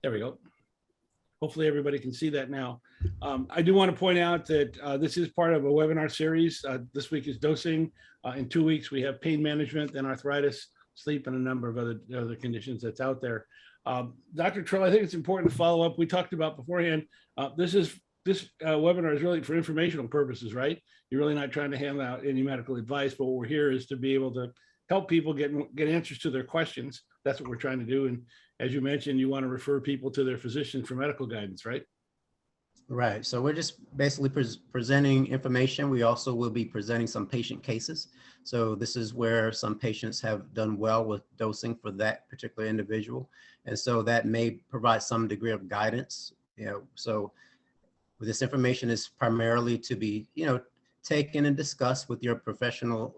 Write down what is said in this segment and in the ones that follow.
There we go. Hopefully everybody can see that now. I do want to point out that this is part of a webinar series. This week is dosing. In 2 weeks, we have pain management and arthritis, sleep, and a number of other conditions that's out there. Dr. Terel, I think it's important to follow up. We talked about beforehand, this webinar is really for informational purposes, right? You're really not trying to hand out any medical advice, but what we're here is to be able to help people get answers to their questions. That's what we're trying to do. And as you mentioned, you want to refer people to their physician for medical guidance, right? Right. So we're just basically presenting information. We also will be presenting some patient cases. So this is where some patients have done well with dosing for that particular individual. And so that may provide some degree of guidance. So this information is primarily to be, taken and discussed with your professional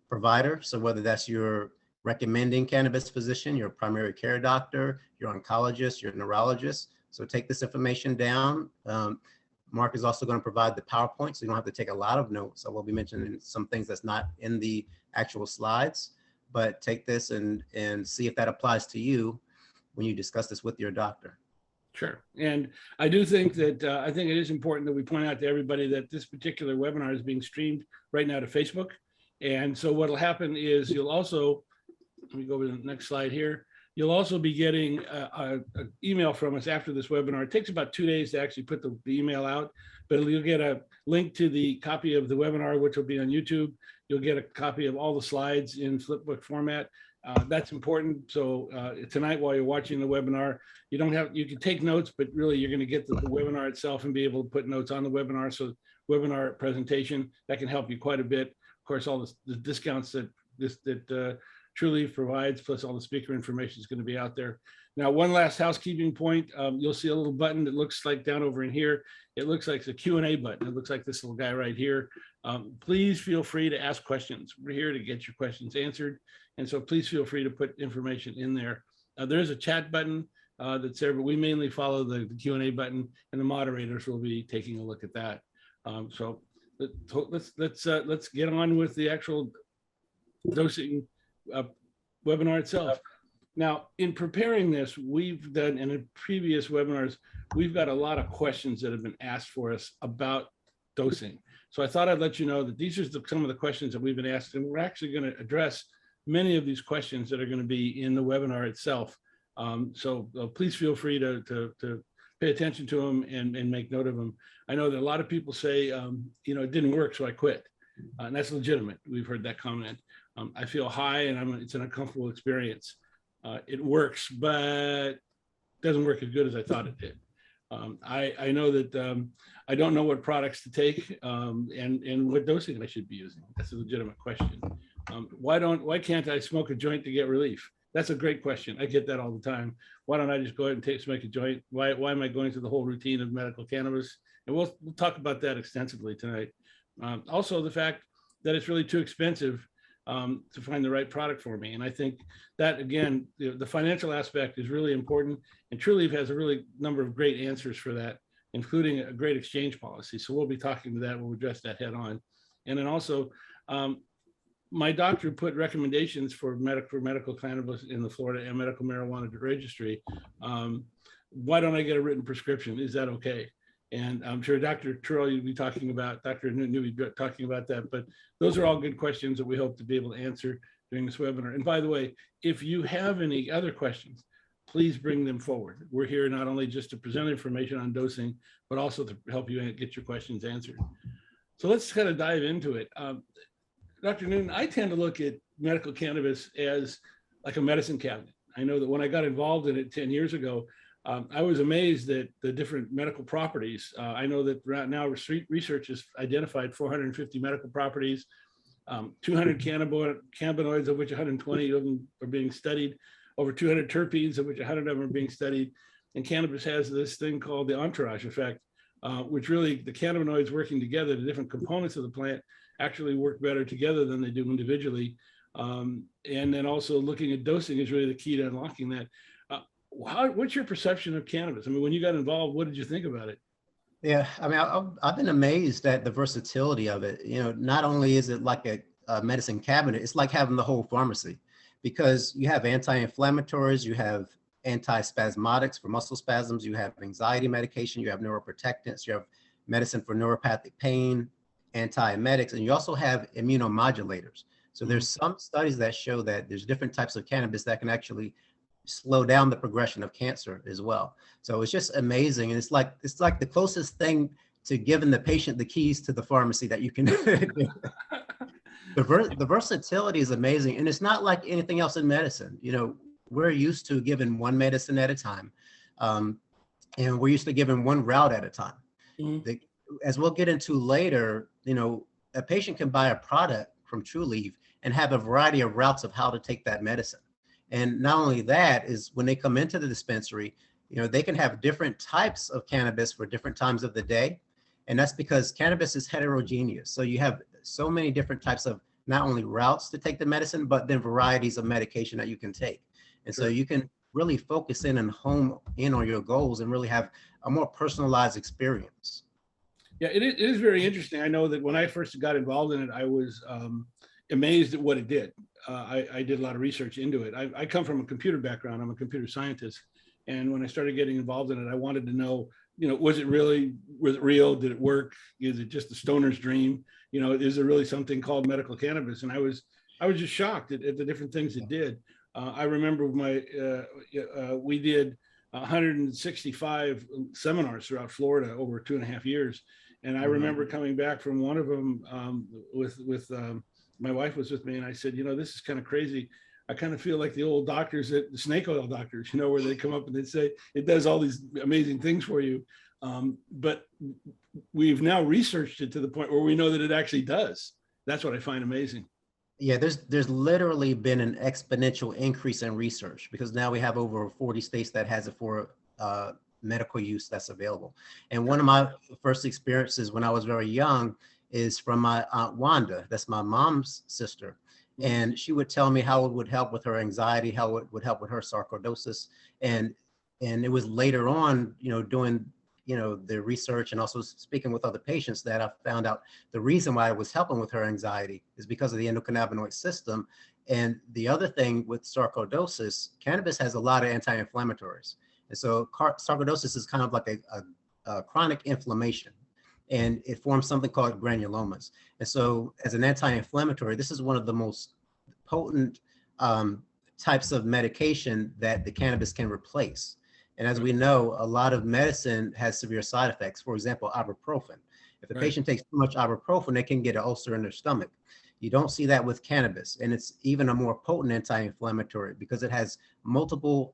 provider. So whether that's your recommending cannabis physician, your primary care doctor, your oncologist, your neurologist. So take this information down. Marc is also going to provide the PowerPoint, so you don't have to take a lot of notes. I will be mentioning some things that's not in the actual slides, but take this and see if that applies to you when you discuss this with your doctor. Sure. And I do think that I think it is important that we point out to everybody that this particular webinar is being streamed right now to Facebook. And so what will happen is you'll also, let me go to the next slide here. You'll also be getting an email from us after this webinar. It takes about 2 days to actually put the email out, but you'll get a link to the copy of the webinar, which will be on YouTube. You'll get a copy of all the slides in flipbook format. That's important. So tonight, while you're watching the webinar, you can take notes, but really you're going to get the webinar itself and be able to put notes on the webinar. So webinar presentation, that can help you quite a bit. Of course, all the discounts that Trulieve provides, plus all the speaker information is going to be out there. Now, one last housekeeping point. You'll see a little button that looks like down over in here. It looks like it's a Q&A button. It looks like this little guy right here. Please feel free to ask questions. We're here to get your questions answered. And so please feel free to put information in there. There is a chat button that's there, but we mainly follow the Q&A button, and the moderators will be taking a look at that. So let's get on with the actual dosing webinar itself. Now, in preparing this, we've done, and in previous webinars, we've got a lot of questions that have been asked for us about dosing. So I thought I'd let you know that these are some of the questions that we've been asked, and we're actually going to address many of these questions that are going to be in the webinar itself. So please feel free to pay attention to them and make note of them. I know that a lot of people say, it didn't work, so I quit. And that's legitimate. We've heard that comment. I feel high and it's an uncomfortable experience. It works, but doesn't work as good as I thought it did. I know that I don't know what products to take and what dosing I should be using. That's a legitimate question. Why can't I smoke a joint to get relief? That's a great question. I get that all the time. Why don't I just go ahead and smoke a joint? Why am I going through the whole routine of medical cannabis? And we'll talk about that extensively tonight. Also, the fact that it's really too expensive to find the right product for me. And I think that, again, the financial aspect is really important. And Trulieve has a really number of great answers for that, including a great exchange policy. So we'll be talking to that. We'll address that head on. And then also, my doctor put recommendations for medical cannabis in the Florida and medical marijuana registry. Why don't I get a written prescription? Is that okay? And I'm sure Dr. Terel, you'll be talking about, Dr. Newton, you'll be talking about that, but those are all good questions that we hope to be able to answer during this webinar. And by the way, if you have any other questions, please bring them forward. We're here not only just to present information on dosing, but also to help you get your questions answered. So let's kind of dive into it. Dr. Newton, I tend to look at medical cannabis as like a medicine cabinet. I know that when I got involved in it 10 years ago, I was amazed at the different medical properties. I know that right now research has identified 450 medical properties, 200 cannabinoids, of which 120 of them are being studied, over 200 terpenes, of which 100 of them are being studied. And cannabis has this thing called the entourage effect, which really the cannabinoids working together, the different components of the plant actually work better together than they do individually. And then also looking at dosing is really the key to unlocking that. What's your perception of cannabis? I mean, when you got involved, what did you think about it? Yeah, I mean, I've been amazed at the versatility of it. Not only is it like a medicine cabinet, it's like having the whole pharmacy, because you have anti-inflammatories, you have antispasmodics for muscle spasms, you have anxiety medication, you have neuroprotectants, you have medicine for neuropathic pain, antiemetics, and you also have immunomodulators. So there's some studies that show that there's different types of cannabis that can actually slow down the progression of cancer as well. So it's just amazing. And it's like the closest thing to giving the patient the keys to the pharmacy that you can do. The versatility is amazing. And it's not like anything else in medicine. You know, we're used to giving one medicine at a time. And we're used to giving one route at a time. As we'll get into later, you know, a patient can buy a product from Trulieve and have a variety of routes of how to take that medicine. And not only that, is when they come into the dispensary, you know, they can have different types of cannabis for different times of the day. And that's because cannabis is heterogeneous. So you have so many different types of not only routes to take the medicine, but then varieties of medication that you can take. And so you can really focus in and hone in on your goals and really have a more personalized experience. Yeah, it is very interesting. I know that when I first got involved in it, I was amazed at what it did. I did a lot of research into it. I come from a computer background. I'm a computer scientist. And when I started getting involved in it, I wanted to know, you know, was it real? Did it work? Is it just a stoner's dream? You know, is there really something called medical cannabis? And I was just shocked at the different things it did. I remember we did 165 seminars throughout Florida over 2.5 years. And I remember coming back from one of them with my wife was with me, and I said, you know, this is kind of crazy. I kind of feel like the old doctors, the snake oil doctors, you know, where they come up and they say, it does all these amazing things for you. But we've now researched it to the point where we know that it actually does. That's what I find amazing. Yeah, there's literally been an exponential increase in research because now we have over 40 states that has it for medical use that's available. And one of my first experiences when I was very young is from my Aunt Wanda. That's my mom's sister. And she would tell me how it would help with her anxiety, how it would help with her sarcoidosis. And it was later on, you know, doing, you know, the research and also speaking with other patients that I found out the reason why it was helping with her anxiety is because of the endocannabinoid system. And the other thing with sarcoidosis, cannabis has a lot of anti-inflammatories. And so sarcoidosis is kind of like a chronic inflammation, and it forms something called granulomas. And so as an anti-inflammatory, this is one of the most potent types of medication that the cannabis can replace. And as we know, a lot of medicine has severe side effects. For example, ibuprofen. If a patient takes too much ibuprofen, they can get an ulcer in their stomach. You don't see that with cannabis. And it's even a more potent anti-inflammatory because it has multiple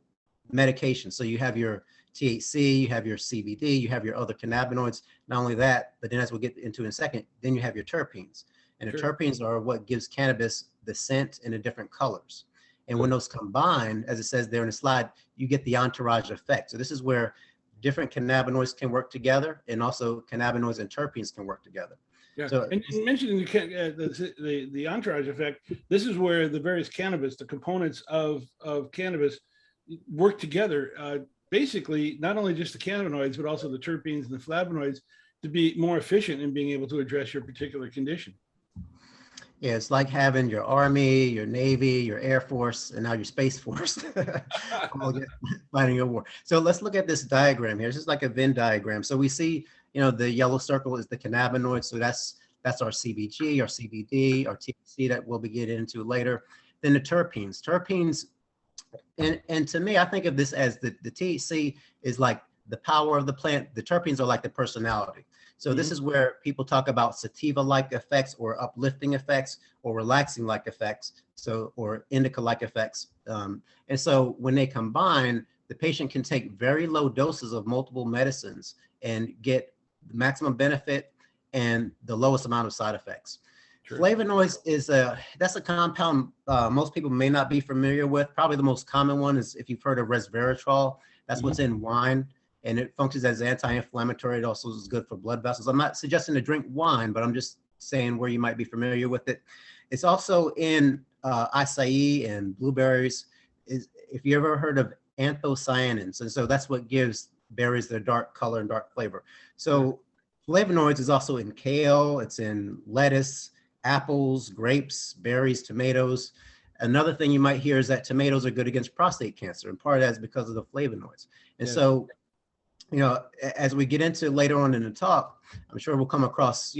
medications. So you have your THC, you have your CBD, you have your other cannabinoids. Not only that, but then as we'll get into in a second, then you have your terpenes. And the terpenes are what gives cannabis the scent in the different colors. And when those combine, as it says there in the slide, you get the entourage effect. So this is where different cannabinoids can work together, and also cannabinoids and terpenes can work together. Yeah. So, and mentioning the entourage effect, this is where the various cannabis, the components of cannabis work together. Basically, not only just the cannabinoids, but also the terpenes and the flavonoids to be more efficient in being able to address your particular condition. yeah, it's like having your Army, your Navy, your Air Force, and now your Space Force fighting a war. So let's look at this diagram here. It's just like a Venn diagram. So we see, you know, the yellow circle is the cannabinoid. So that's our CBG, our CBD, our THC that we'll be getting into later. Then the terpenes. Terpenes, and to me, I think of this as the THC is like the power of the plant. The terpenes are like the personality. So this is where people talk about sativa-like effects or uplifting effects or relaxing-like effects, so or indica-like effects. And so when they combine, the patient can take very low doses of multiple medicines and get the maximum benefit and the lowest amount of side effects. Sure. Flavonoids is that's a compound most people may not be familiar with. Probably the most common one is if you've heard of resveratrol. That's what's in wine, and it functions as anti-inflammatory. It also is good for blood vessels. I'm not suggesting to drink wine, but I'm just saying where you might be familiar with it. It's also in acai and blueberries. If you ever heard of anthocyanins, and so that's what gives berries their dark color and dark flavor. So flavonoids is also in kale. It's in lettuce, apples, grapes, berries, tomatoes. Another thing you might hear is that tomatoes are good against prostate cancer, and part of that is because of the flavonoids. And Yes. so, as we get into later on in the talk, I'm sure we'll come across,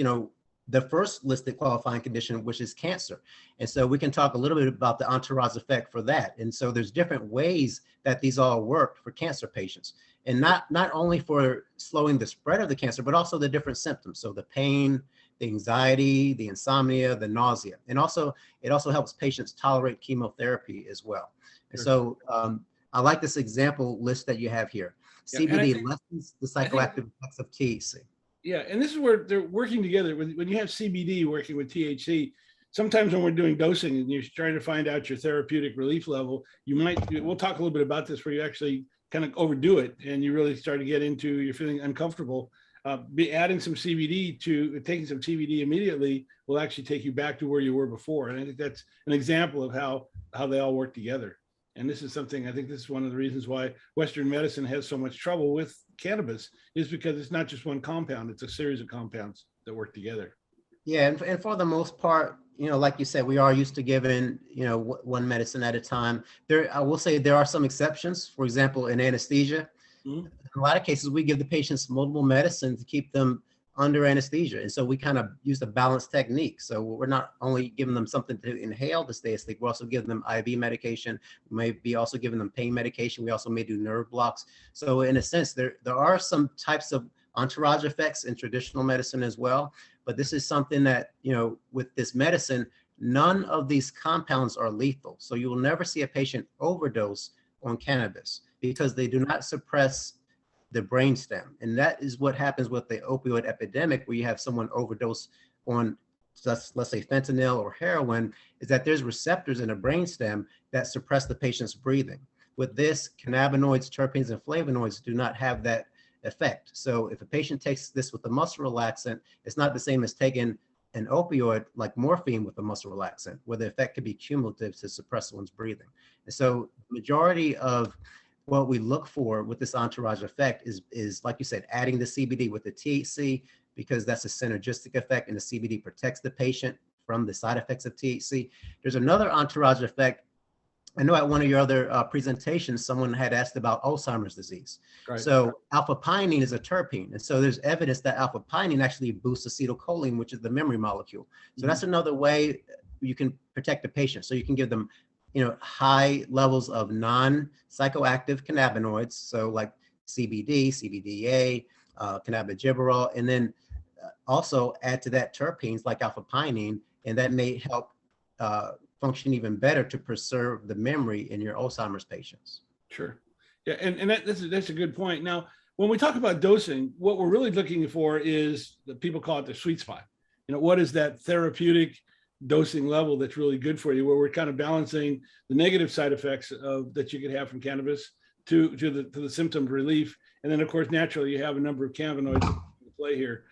the first listed qualifying condition, which is cancer. And so we can talk a little bit about the entourage effect for that. And so there's different ways that these all work for cancer patients, and not only for slowing the spread of the cancer, but also the different symptoms. So the pain, the anxiety, the insomnia, the nausea, and also it also helps patients tolerate chemotherapy as well. And so I like this example list that you have here. CBD lessens the psychoactive effects of THC. Yeah, and this is where they're working together. When you have CBD working with THC, sometimes when we're doing dosing and you're trying to find out your therapeutic relief level, we'll talk a little bit about this, where you actually kind of overdo it and you really start to get into, you're feeling uncomfortable. Adding some CBD taking some CBD immediately will actually take you back to where you were before. And I think that's an example of how they all work together. And this is something, I think this is one of the reasons why Western medicine has so much trouble with cannabis, is because it's not just one compound, it's a series of compounds that work together. Yeah, and for the most part, like you said, we are used to giving, one medicine at a time. I will say there are some exceptions. For example, in anesthesia, in a lot of cases, we give the patients multiple medicines to keep them under anesthesia. And so we kind of use a balanced technique. So we're not only giving them something to inhale to stay asleep, we're also giving them IV medication. We may be also giving them pain medication. We also may do nerve blocks. So in a sense, there are some types of entourage effects in traditional medicine as well. But this is something that, with this medicine, none of these compounds are lethal. So you will never see a patient overdose on cannabis because they do not suppress the brainstem. And that is what happens with the opioid epidemic, where you have someone overdose on, let's say, fentanyl or heroin, is that there's receptors in the brainstem that suppress the patient's breathing. With this, cannabinoids, terpenes, and flavonoids do not have that effect. So if a patient takes this with a muscle relaxant, it's not the same as taking an opioid like morphine with a muscle relaxant, where the effect could be cumulative to suppress one's breathing. And so the majority of what we look for with this entourage effect is, like you said, adding the CBD with the THC, because that's a synergistic effect, and the CBD protects the patient from the side effects of THC. There's another entourage effect. I know at one of your other presentations, someone had asked about Alzheimer's disease. Right. So alpha-pinene is a terpene. And so there's evidence that alpha-pinene actually boosts acetylcholine, which is the memory molecule. So that's another way you can protect the patient. So you can give them high levels of non-psychoactive cannabinoids, so like CBD, CBDA, cannabidiol, and then also add to that terpenes like alpha-pinene, and that may help function even better to preserve the memory in your Alzheimer's patients. Sure. Yeah, and that's a good point. Now, when we talk about dosing, what we're really looking for is, the people call it the sweet spot. What is that therapeutic dosing level that's really good for you, where we're kind of balancing the negative side effects that you could have from cannabis to the symptom relief. And then, of course, naturally, you have a number of cannabinoids in play here.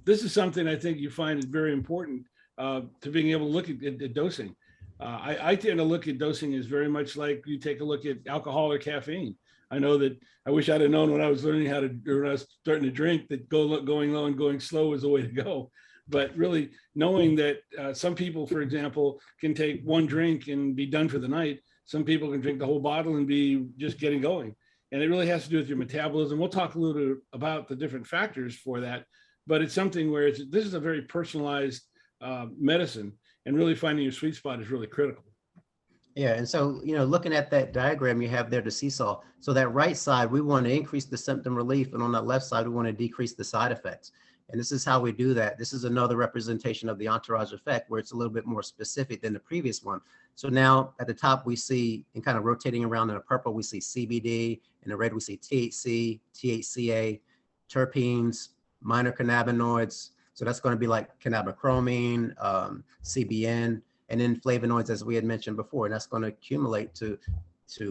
This is something I think you find is very important to being able to look at dosing. I tend to look at dosing as very much like you take a look at alcohol or caffeine. I know that I wish I'd have known when I was learning when I was starting to drink, that going low and going slow was the way to go. But really knowing that some people, for example, can take one drink and be done for the night. Some people can drink the whole bottle and be just getting going. And it really has to do with your metabolism. We'll talk a little bit about the different factors for that. But it's something where this is a very personalized medicine, and really finding your sweet spot is really critical. Yeah, and so, looking at that diagram you have there, the seesaw, so that right side, we want to increase the symptom relief, and on that left side, we want to decrease the side effects. And this is how we do that. This is another representation of the entourage effect, where it's a little bit more specific than the previous one. So now at the top, we see, and kind of rotating around in the purple, we see CBD, in the red, we see THC, THCA, terpenes, minor cannabinoids. So that's going to be like cannabichromine, CBN, and then flavonoids, as we had mentioned before. And that's going to accumulate to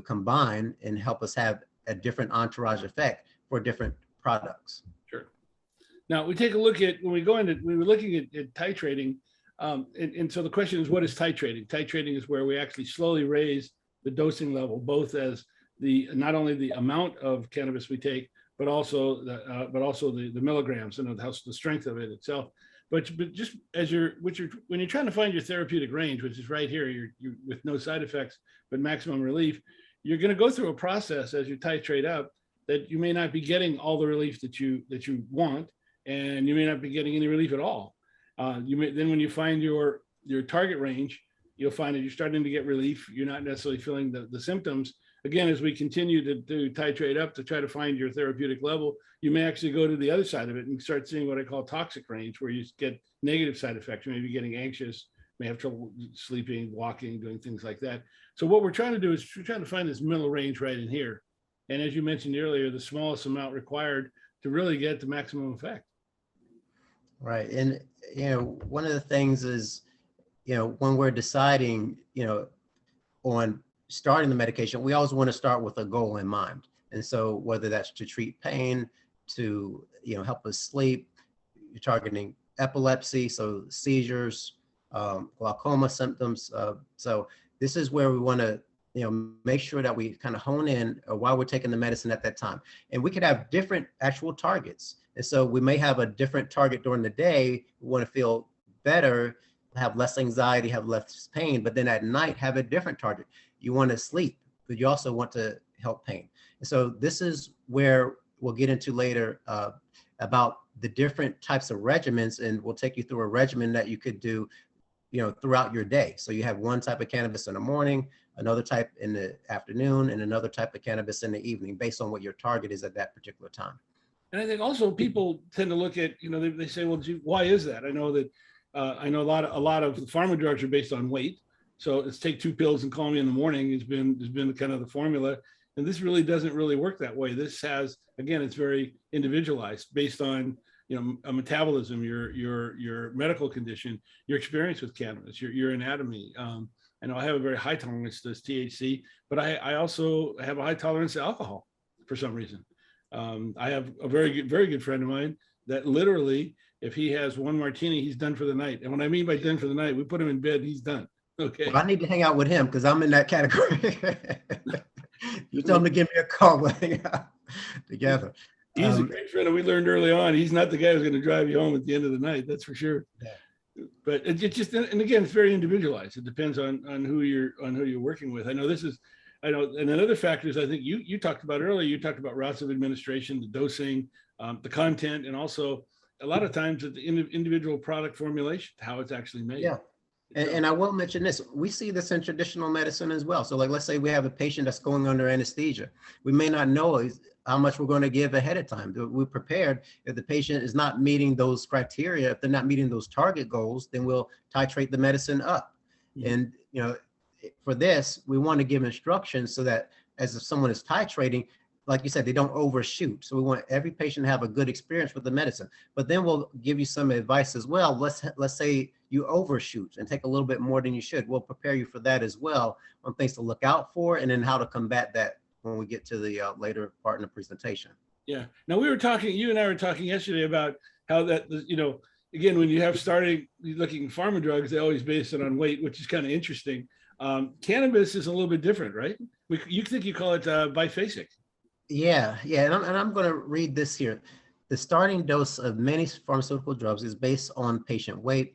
combine and help us have a different entourage effect for different products. Sure. Now we take a look at, we were looking at titrating. And so the question is, what is titrating? Titrating is where we actually slowly raise the dosing level, both as not only the amount of cannabis we take, but also the milligrams and the strength of it itself. but just as when you're trying to find your therapeutic range, which is right here, you're with no side effects, but maximum relief, you're going to go through a process as you titrate up that you may not be getting all the relief that you want, and you may not be getting any relief at all. Then when you find your target range, you'll find that you're starting to get relief. You're not necessarily feeling the symptoms. Again, as we continue to titrate up to try to find your therapeutic level, you may actually go to the other side of it and start seeing what I call toxic range, where you get negative side effects. You may be getting anxious, may have trouble sleeping, walking, doing things like that. So what we're trying to do is we're trying to find this middle range right in here. And as you mentioned earlier, the smallest amount required to really get the maximum effect. Right. And, one of the things is, when we're deciding, on starting the medication, we always want to start with a goal in mind. And so whether that's to treat pain, to, help us sleep, you're targeting epilepsy, so seizures, glaucoma symptoms. So this is where we want to, make sure that we kind of hone in while we're taking the medicine at that time. And we could have different actual targets. And so we may have a different target during the day. We want to feel better, have less anxiety, have less pain, but then at night have a different target. You want to sleep, but you also want to help pain. And so this is where we'll get into later about the different types of regimens, and we'll take you through a regimen that you could do, throughout your day. So you have one type of cannabis in the morning, another type in the afternoon, and another type of cannabis in the evening, based on what your target is at that particular time. And I think also people tend to look at, they say, well, gee, why is that? I know that a lot of the pharma drugs are based on weight. So it's take 2 pills and call me in the morning has been kind of the formula. And this really doesn't really work that way. This has, again, it's very individualized based on, a metabolism, your medical condition, your experience with cannabis, your anatomy. I know I have a very high tolerance to THC, but I also have a high tolerance to alcohol for some reason. I have a very good friend of mine that literally, if he has one martini, he's done for the night. And when I mean by done for the night, we put him in bed, he's done. Okay. Well, I need to hang out with him because I'm in that category. You tell him to give me a call. We'll hang out together. He's a great friend. And we learned early on, he's not the guy who's going to drive you home at the end of the night. That's for sure. Yeah. But it just, and again, it's very individualized. It depends on who you're working with. I know, and another factor is, I think you talked about earlier, you talked about routes of administration, the dosing, the content, and also a lot of times the individual product formulation, how it's actually made. Yeah. And I will mention this, we see this in traditional medicine as well. So like, let's say we have a patient that's going under anesthesia. We may not know how much we're going to give ahead of time. We're prepared. If the patient is not meeting those criteria, if they're not meeting those target goals, then we'll titrate the medicine up. Mm-hmm. And, for this, we want to give instructions so that as if someone is titrating, like you said, they don't overshoot. So we want every patient to have a good experience with the medicine, but then we'll give you some advice as well. Let's say you overshoot and take a little bit more than you should. We'll prepare you for that as well, on things to look out for, and then how to combat that when we get to the later part in the presentation. Yeah. Now you and I were talking yesterday about how that, again, when you have started looking at pharma drugs, they always base it on weight, which is kind of interesting. Cannabis is a little bit different, right? You think you call it biphasic. Yeah. And I'm going to read this here. The starting dose of many pharmaceutical drugs is based on patient weight,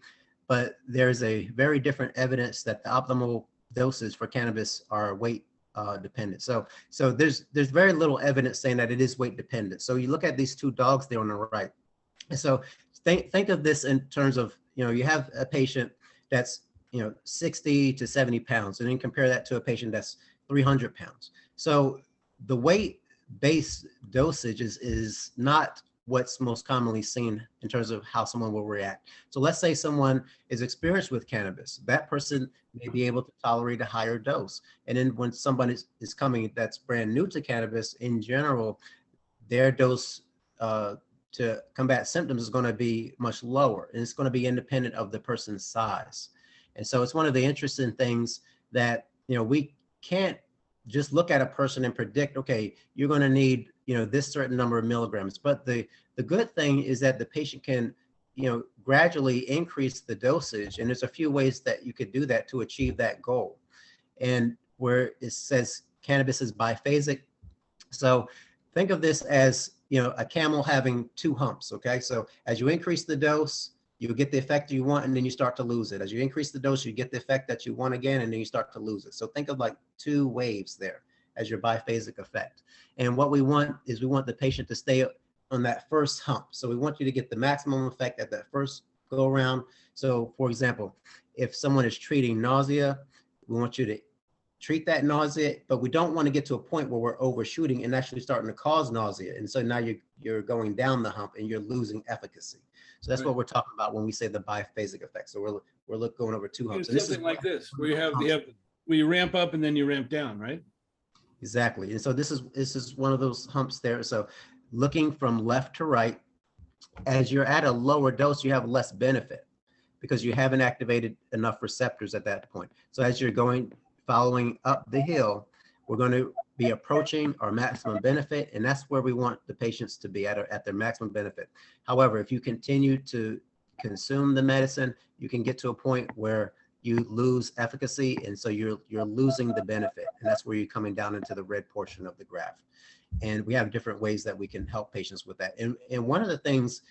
but there's a very different evidence that the optimal doses for cannabis are weight dependent. So there's very little evidence saying that it is weight dependent. So you look at these 2 dogs there on the right. And so think of this in terms of, you have a patient that's, 60 to 70 pounds, and then compare that to a patient that's 300 pounds. So the weight-based dosage is not what's most commonly seen in terms of how someone will react. So let's say someone is experienced with cannabis. That person may be able to tolerate a higher dose. And then when somebody is coming that's brand new to cannabis, in general, their dose to combat symptoms is going to be much lower, and it's going to be independent of the person's size. And so it's one of the interesting things that, we can't just look at a person and predict, okay, you're going to need, this certain number of milligrams. But the good thing is that the patient can, gradually increase the dosage. And there's a few ways that you could do that to achieve that goal. And where it says cannabis is biphasic. So think of this as, a camel having 2 humps. Okay. So as you increase the dose, you get the effect you want, and then you start to lose it. As you increase the dose, you get the effect that you want again, and then you start to lose it. So think of like 2 waves there as your biphasic effect. And what we want is we want the patient to stay on that first hump. So we want you to get the maximum effect at that first go around. So for example, if someone is treating nausea, we want you to treat that nausea, but we don't want to get to a point where we're overshooting and actually starting to cause nausea. And so now you're going down the hump and you're losing efficacy. So that's what we're talking about when we say the biphasic effect. So we're going over 2 humps. And this is like this, where you ramp up and then you ramp down, right? Exactly. And so this is one of those humps there. So looking from left to right, as you're at a lower dose, you have less benefit because you haven't activated enough receptors at that point. So as you're following up the hill, we're going to be approaching our maximum benefit, and that's where we want the patients to be at their maximum benefit. However, if you continue to consume the medicine, you can get to a point where you lose efficacy, and so you're losing the benefit, and that's where you're coming down into the red portion of the graph. And we have different ways that we can help patients with that. And one of the things,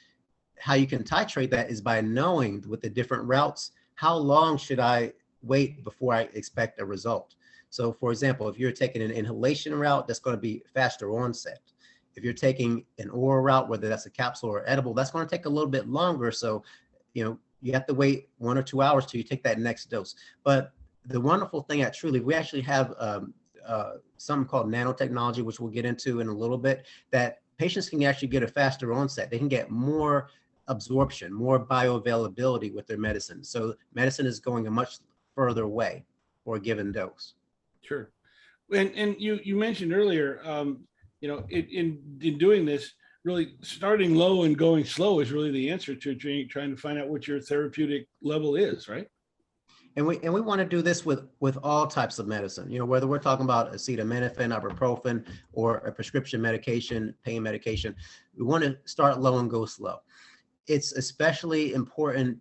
how you can titrate that is by knowing with the different routes, how long should I wait before I expect a result? So for example, if you're taking an inhalation route, that's going to be faster onset. If you're taking an oral route, whether that's a capsule or edible, that's going to take a little bit longer. So, you have to wait 1 or 2 hours till you take that next dose. But the wonderful thing at Trulieve, we actually have something called nanotechnology, which we'll get into in a little bit, that patients can actually get a faster onset. They can get more absorption, more bioavailability with their medicine. So medicine is going a much further way for a given dose. Sure. And you mentioned earlier, in doing this, really starting low and going slow is really the answer to trying to find out what your therapeutic level is, right? And we want to do this with all types of medicine, whether we're talking about acetaminophen, ibuprofen, or a prescription medication, pain medication. We want to start low and go slow. It's especially important,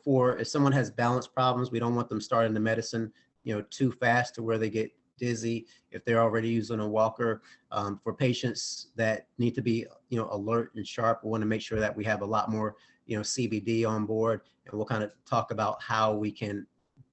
for if someone has balance problems, we don't want them starting the medicine, too fast to where they get dizzy if they're already using a walker. For patients that need to be, alert and sharp, we want to make sure that we have a lot more, CBD on board, and we'll kind of talk about how we can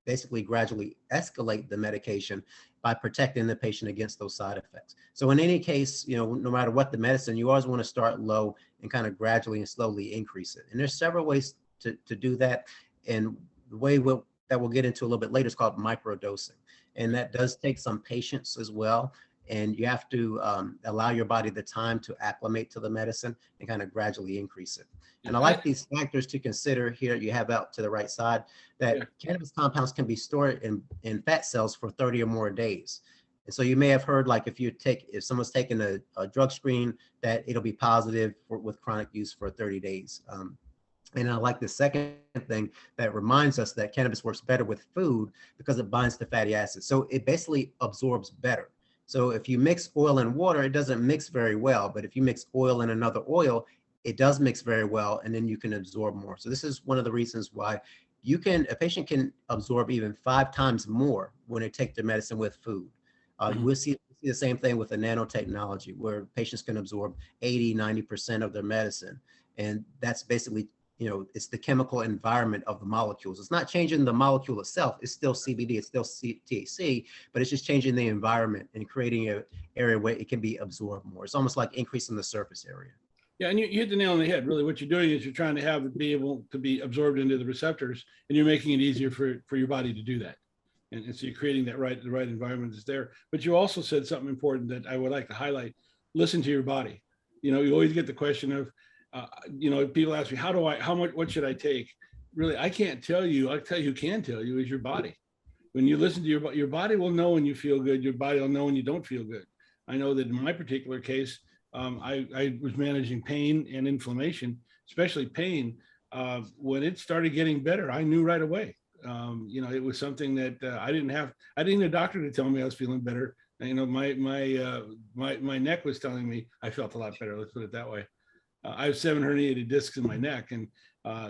basically gradually escalate the medication by protecting the patient against those side effects. So in any case, no matter what the medicine, you always want to start low and kind of gradually and slowly increase it. And there's several ways to do that. And the way that we'll get into a little bit later is called microdosing. And that does take some patience as well. And you have to allow your body the time to acclimate to the medicine and kind of gradually increase it. And I like these factors to consider here. You have out to the right side that cannabis compounds can be stored in fat cells for 30 or more days. And so you may have heard, like if someone's taking a drug screen, that it'll be positive with chronic use for 30 days. And I like the second thing that reminds us that cannabis works better with food because it binds to fatty acids. So it basically absorbs better. So if you mix oil and water, it doesn't mix very well. But if you mix oil and another oil, it does mix very well, and then you can absorb more. So this is one of the reasons why a patient can absorb even 5 times more when they take their medicine with food. We'll see the same thing with the nanotechnology, where patients can absorb 80, 90% of their medicine. And that's basically, it's the chemical environment of the molecules. It's not changing the molecule itself. It's still CBD, it's still THC, but it's just changing the environment and creating an area where it can be absorbed more. It's almost like increasing the surface area. Yeah, and you hit the nail on the head. Really, what you're doing is you're trying to have it be able to be absorbed into the receptors, and you're making it easier for your body to do that. And so you're creating the right environment that's there. But you also said something important that I would like to highlight. Listen to your body. You always get the question of, people ask me, what should I take? Really, I can't tell you. I'll tell you who can tell you is your body. When you listen to your body will know when you feel good. Your body will know when you don't feel good. I know that in my particular case, I was managing pain and inflammation, especially pain. When it started getting better, I knew right away. It was something that I didn't need a doctor to tell me I was feeling better. My neck was telling me I felt a lot better. Let's put it that way. I have 7 herniated discs in my neck, and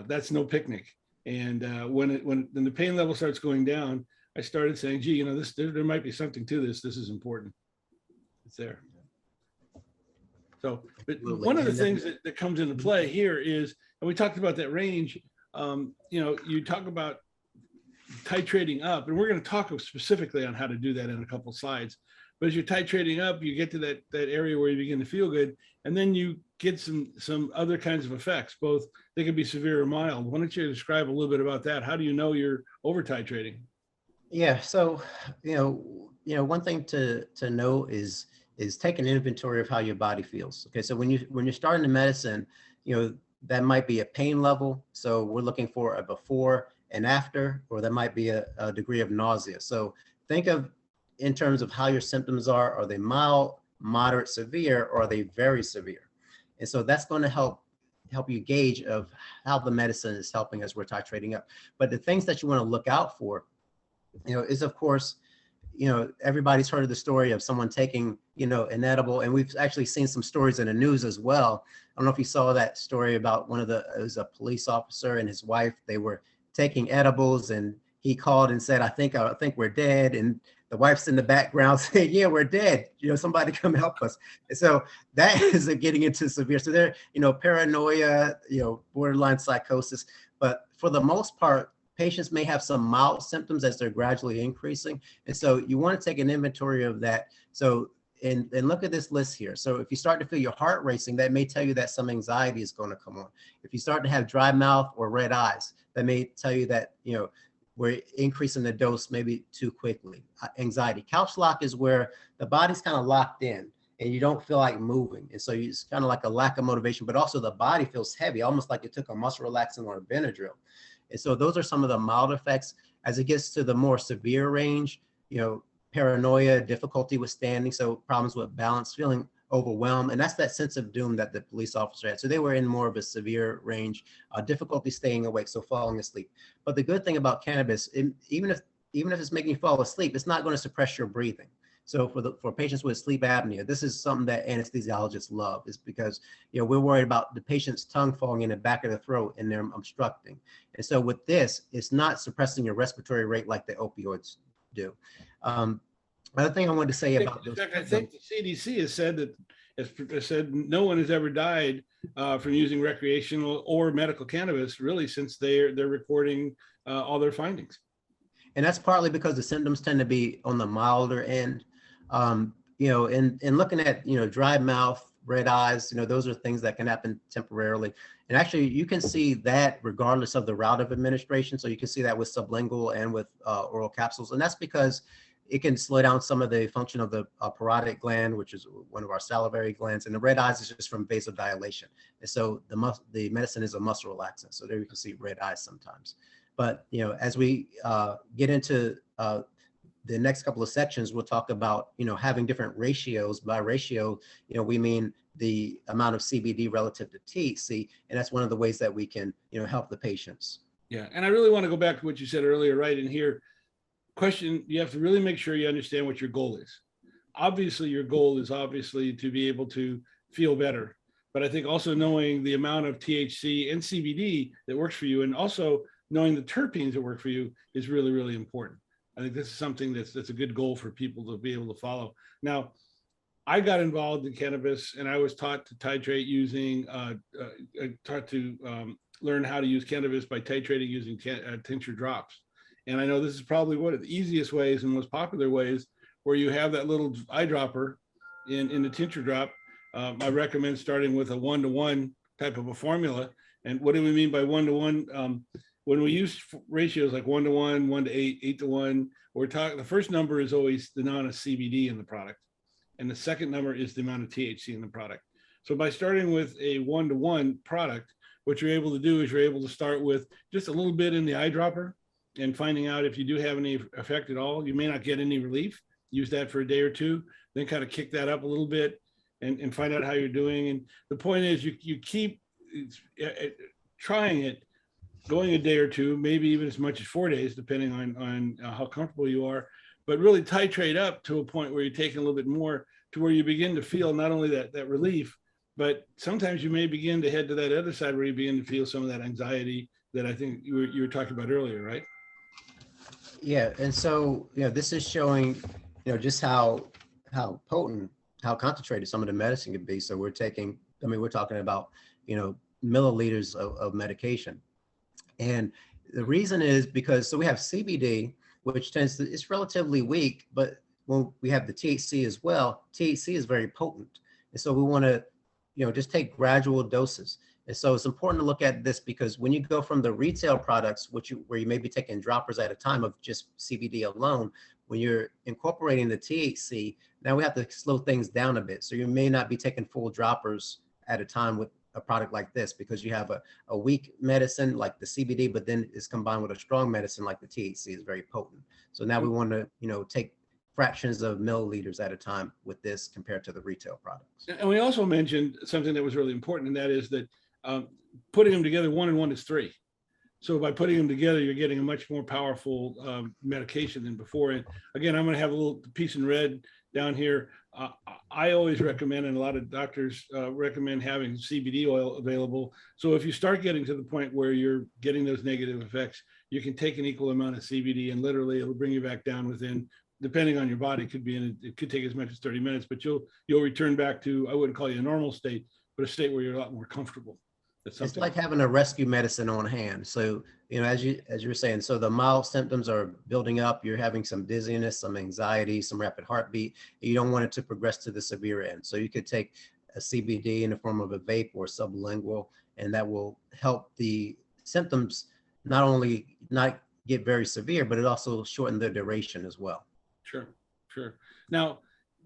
that's no picnic. And when the pain level starts going down, I started saying, gee, there might be something to this. This is important. It's there. So, but one of the things that comes into play here is, and we talked about that range, you talk about titrating up, and we're going to talk specifically on how to do that in a couple slides. But as you're titrating up, you get to that area where you begin to feel good, and then you get some other kinds of effects. Both they can be severe or mild. Why don't you describe a little bit about that? How do you know you're over titrating? Yeah. So, one thing to know is take an inventory of how your body feels. Okay. So when you're starting the medicine, that might be a pain level. So we're looking for a before and after, or that might be a degree of nausea. So think of in terms of how your symptoms are. Are they mild, moderate, severe, or are they very severe? And so that's going to help you gauge of how the medicine is helping as we're titrating up. But the things that you want to look out for, is of course, everybody's heard of the story of someone taking, an edible, and we've actually seen some stories in the news as well. I don't know if you saw that story about it was a police officer and his wife. They were taking edibles, and he called and said, I think we're dead. And the wife's in the background saying, yeah, we're dead. Somebody come help us. And so that is getting into severe. So they're, paranoia, borderline psychosis. But for the most part, patients may have some mild symptoms as they're gradually increasing. And so you want to take an inventory of that. So, and look at this list here. So if you start to feel your heart racing, that may tell you that some anxiety is going to come on. If you start to have dry mouth or red eyes, that may tell you that, we're increasing the dose maybe too quickly. Anxiety. Couch lock is where the body's kind of locked in and you don't feel like moving. And so it's kind of like a lack of motivation, but also the body feels heavy, almost like it took a muscle relaxant or a Benadryl. And so those are some of the mild effects. As it gets to the more severe range, paranoia, difficulty with standing, so problems with balance, feeling overwhelmed. And that's that sense of doom that the police officer had. So they were in more of a severe range, difficulty staying awake, so falling asleep. But the good thing about cannabis, even if it's making you fall asleep, it's not going to suppress your breathing. So for patients with sleep apnea, this is something that anesthesiologists love, is because we're worried about the patient's tongue falling in the back of the throat and they're obstructing. And so with this, it's not suppressing your respiratory rate like the opioids do. Another thing I wanted to say about those. I think the CDC has said no one has ever died from using recreational or medical cannabis, really, since they're recording all their findings. And that's partly because the symptoms tend to be on the milder end. And looking at, dry mouth, red eyes, those are things that can happen temporarily. And actually you can see that regardless of the route of administration. So you can see that with sublingual and with oral capsules. And that's because it can slow down some of the function of the parotid gland, which is one of our salivary glands. And the red eyes is just from vasodilation. And so the medicine is a muscle relaxant. So there you can see red eyes sometimes. But, as we get into the next couple of sections, we'll talk about, having different ratios. By ratio, we mean the amount of CBD relative to THC. And that's one of the ways that we can, help the patients. Yeah. And I really want to go back to what you said earlier, right in here. Question, you have to really make sure you understand what your goal is. Obviously, your goal is to be able to feel better. But I think also knowing the amount of THC and CBD that works for you, and also knowing the terpenes that work for you, is really, really important. I think this is something that's a good goal for people to be able to follow. Now, I got involved in cannabis and I was taught to titrate using, learn how to use cannabis by titrating using tincture drops. And I know this is probably one of the easiest ways and most popular ways, where you have that little eyedropper in the tincture drop. I recommend starting with a 1-to-1 type of a formula. And what do we mean by 1-to-1? When we use ratios like 1-to-1, 1-to-8, 8-to-1, we're talking, the first number is always the amount of CBD in the product. And the second number is the amount of THC in the product. So by starting with a 1-to-1 product, what you're able to do is you're able to start with just a little bit in the eyedropper and finding out if you do have any effect at all. You may not get any relief. Use that for a day or two, then kind of kick that up a little bit and find out how you're doing. And the point is you keep trying it, going a day or two, maybe even as much as 4 days, depending on how comfortable you are, but really titrate up to a point where you're taking a little bit more, to where you begin to feel not only that relief, but sometimes you may begin to head to that other side where you begin to feel some of that anxiety that I think you were talking about earlier, right? Yeah, and so, this is showing, just how potent, how concentrated some of the medicine can be. So we're talking about, milliliters of medication. And the reason is because, so we have CBD, which it's relatively weak, but when we have the THC as well, THC is very potent. And so we want to, just take gradual doses. And so it's important to look at this because when you go from the retail products, where you may be taking droppers at a time of just CBD alone, when you're incorporating the THC, now we have to slow things down a bit. So you may not be taking full droppers at a time with a product like this because you have a weak medicine like the CBD, but then it's combined with a strong medicine like the THC is very potent. So now we want to, take fractions of milliliters at a time with this compared to the retail products. And we also mentioned something that was really important, and that is that putting them together, 1 and 1 is 3. So by putting them together, you're getting a much more powerful medication than before. And again, I'm going to have a little piece in red down here. I always recommend, and a lot of doctors recommend, having CBD oil available. So if you start getting to the point where you're getting those negative effects, you can take an equal amount of CBD and literally it'll bring you back down within, depending on your body, it could take as much as 30 minutes, but you'll return back to, I wouldn't call you a normal state, but a state where you're a lot more comfortable. It's like having a rescue medicine on hand. So, as you were saying, so the mild symptoms are building up. You're having some dizziness, some anxiety, some rapid heartbeat. You don't want it to progress to the severe end. So you could take a CBD in the form of a vape or sublingual, and that will help the symptoms not only not get very severe, but it also shorten the duration as well. Sure. Now,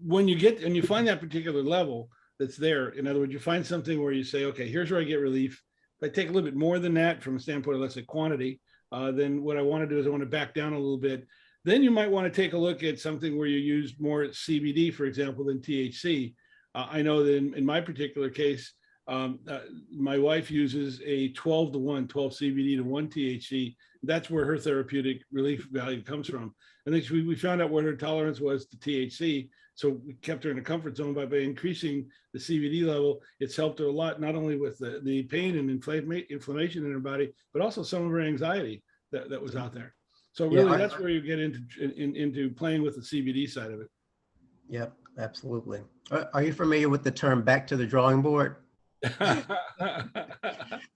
when you find that particular level that's there, in other words, you find something where you say, okay, here's where I get relief. If I take a little bit more than that from a standpoint of, let's say, quantity, then what I want to do is I want to back down a little bit. Then you might want to take a look at something where you use more CBD, for example, than THC. I know that in my particular case, my wife uses a 12 to 1, 12 CBD to 1 THC. That's where her therapeutic relief value comes from. I think we found out what her tolerance was to THC. So we kept her in a comfort zone by increasing the CBD level. It's helped her a lot, not only with the pain and inflammation in her body, but also some of her anxiety that was out there. So really, that's where you get into playing with the CBD side of it. Yep, absolutely. Are you familiar with the term "back to the drawing board"?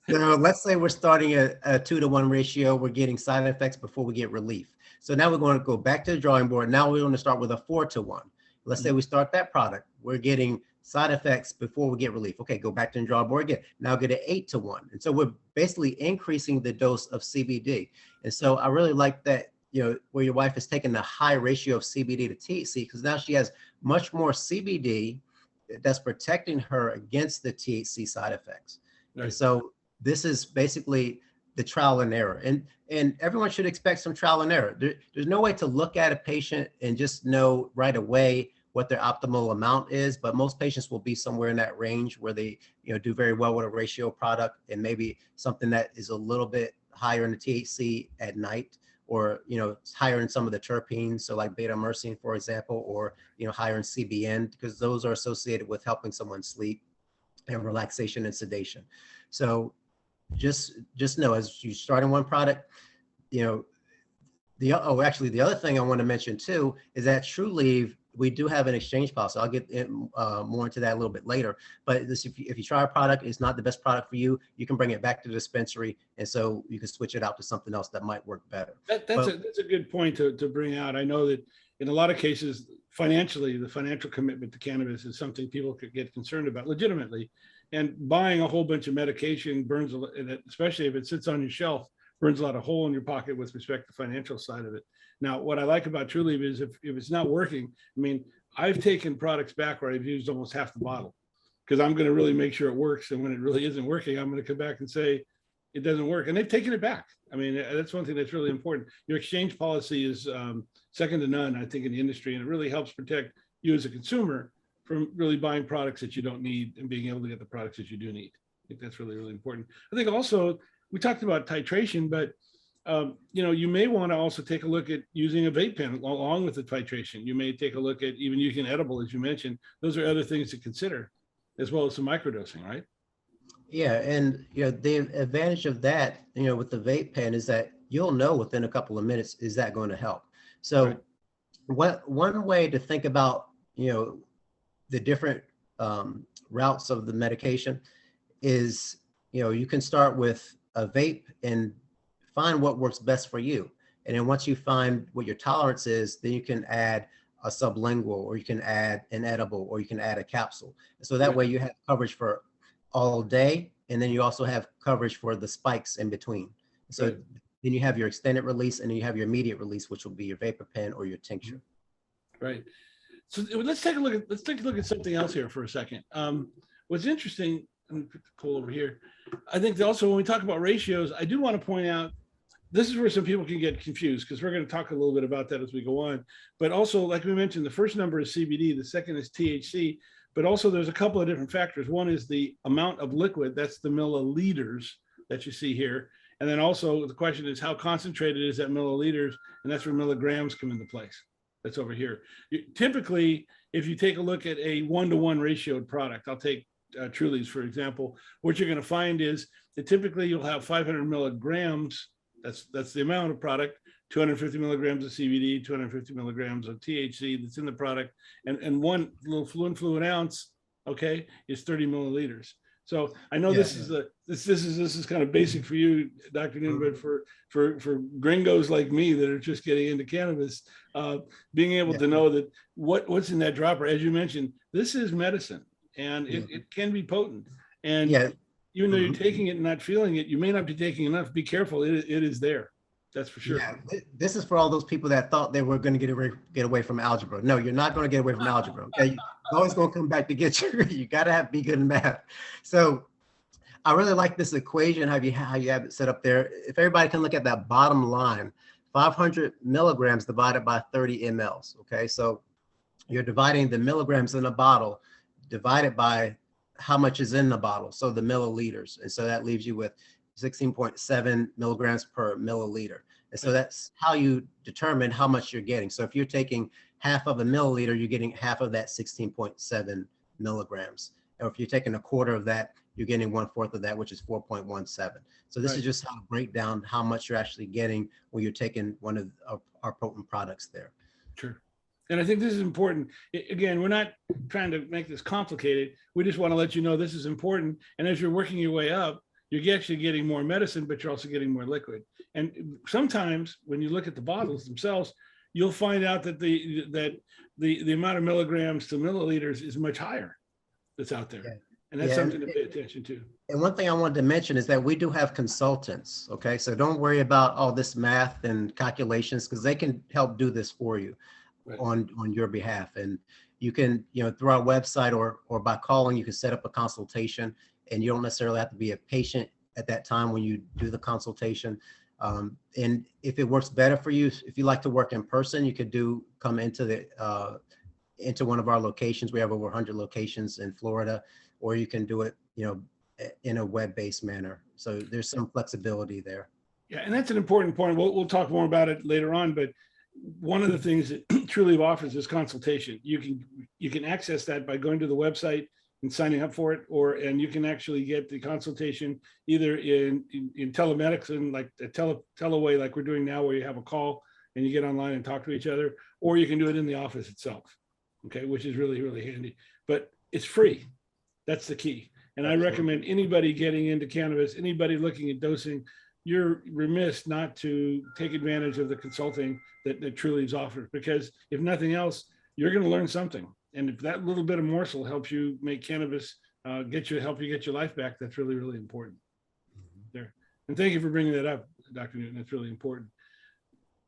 So let's say we're starting a 2 to 1 ratio. We're getting side effects before we get relief. So now we're going to go back to the drawing board. Now we're going to start with a 4 to 1. Let's say we start that product. We're getting side effects before we get relief. Okay, go back to the drawing board again. Now get an 8 to 1. And so we're basically increasing the dose of CBD. And so I really like that, where your wife is taking the high ratio of CBD to THC, because now she has much more CBD that's protecting her against the THC side effects. Right. And so this is basically the trial and error. And everyone should expect some trial and error. There's no way to look at a patient and just know right away what their optimal amount is, but most patients will be somewhere in that range where they do very well with a ratio product, and maybe something that is a little bit higher in the THC at night, or it's higher in some of the terpenes, so like beta myrcene, for example, or higher in CBN, because those are associated with helping someone sleep and relaxation and sedation. So just know, as you start in one product, the other thing I want to mention too is that Trulieve, we do have an exchange policy. I'll get more into that a little bit later. But if you try a product, it's not the best product for you, you can bring it back to the dispensary, and so you can switch it out to something else that might work better. That's a good point to bring out. I know that in a lot of cases, financially, the financial commitment to cannabis is something people could get concerned about legitimately. And buying a whole bunch of medication burns, especially if it sits on your shelf, burns a lot of hole in your pocket with respect to the financial side of it. Now, what I like about Trulieve is if it's not working, I've taken products back where I've used almost half the bottle, because I'm going to really make sure it works. And when it really isn't working, I'm going to come back and say it doesn't work. And they've taken it back. That's one thing that's really important. Your exchange policy is second to none, I think, in the industry. And it really helps protect you as a consumer from really buying products that you don't need and being able to get the products that you do need. I think that's really, really important. I think also, we talked about titration, but you may want to also take a look at using a vape pen along with the titration. You may take a look at even using edible, as you mentioned. Those are other things to consider, as well as some microdosing, right? Yeah, and the advantage of that, with the vape pen is that you'll know within a couple of minutes, is that going to help? So one way to think about, the different routes of the medication is, you can start with a vape, and find what works best for you. And then once you find what your tolerance is, then you can add a sublingual, or you can add an edible, or you can add a capsule. So that way you have coverage for all day, and then you also have coverage for the spikes in between. So then you have your extended release, and then you have your immediate release, which will be your vapor pen or your tincture. Right. So let's take a look at something else here for a second. What's interesting, let me put the coal over here. I think also when we talk about ratios, I do want to point out, this is where some people can get confused, because we're going to talk a little bit about that as we go on. But also, like we mentioned, the first number is CBD, the second is THC, but also there's a couple of different factors. One is the amount of liquid, that's the milliliters that you see here. And then also the question is, how concentrated is that milliliters? And that's where milligrams come into place. That's over here. Typically, if you take a look at a 1-to-1 ratioed product, I'll take Trulieve's, for example, what you're going to find is that typically you'll have 500 milligrams. That's the amount of product, 250 milligrams of CBD, 250 milligrams of THC that's in the product, and one little fluid ounce, okay, is 30 milliliters. So I know this is kind of basic for you, Dr. Newton, but for gringos like me that are just getting into cannabis, being able to know that what's in that dropper, as you mentioned, this is medicine, and it can be potent. And even though you're taking it and not feeling it, you may not be taking enough. Be careful. It is there. That's for sure. Yeah, this is for all those people that thought they were going to get away from algebra. No, you're not going to get away from algebra. Okay, it's always going to come back to get you. You got to be good in math. So I really like this equation, how you have it set up there. If everybody can look at that bottom line, 500 milligrams divided by 30 mLs. Okay, so you're dividing the milligrams in a bottle divided by how much is in the bottle, so the milliliters, and so that leaves you with 16.7 milligrams per milliliter. And so that's how you determine how much you're getting. So if you're taking half of a milliliter, you're getting half of that 16.7 milligrams. Or if you're taking a quarter of that, you're getting 1/4 of that, which is 4.17. So this is just how to break down how much you're actually getting when you're taking one of our potent products there. Sure. And I think this is important. Again, we're not trying to make this complicated. We just want to let you know this is important. And as you're working your way up, you're actually getting more medicine, but you're also getting more liquid. And sometimes when you look at the bottles themselves, you'll find out that the amount of milligrams to milliliters is much higher that's out there. And that's something to pay attention to. And one thing I wanted to mention is that we do have consultants. Okay, so don't worry about all this math and calculations, because they can help do this for you. On your behalf. And you can, through our website or by calling, you can set up a consultation, and you don't necessarily have to be a patient at that time when you do the consultation. And if it works better for you, if you like to work in person, you could come into one of our locations. We have over 100 locations in Florida, or you can do it, in a web-based manner. So there's some flexibility there. Yeah, and that's an important point. We'll talk more about it later on, but one of the things that Trulieve offers is consultation. You can access that by going to the website and signing up for it, and you can actually get the consultation either in telemedicine, like a teleway, like we're doing now, where you have a call and you get online and talk to each other, or you can do it in the office itself, okay, which is really, really handy. But it's free. That's the key. And I recommend anybody getting into cannabis, anybody looking at dosing, you're remiss not to take advantage of the consulting that Trulieve's offers, because if nothing else, you're going to learn something. And if that little bit of morsel helps you make cannabis, help you get your life back, that's really, really important. There. And thank you for bringing that up, Dr. Newton. That's really important.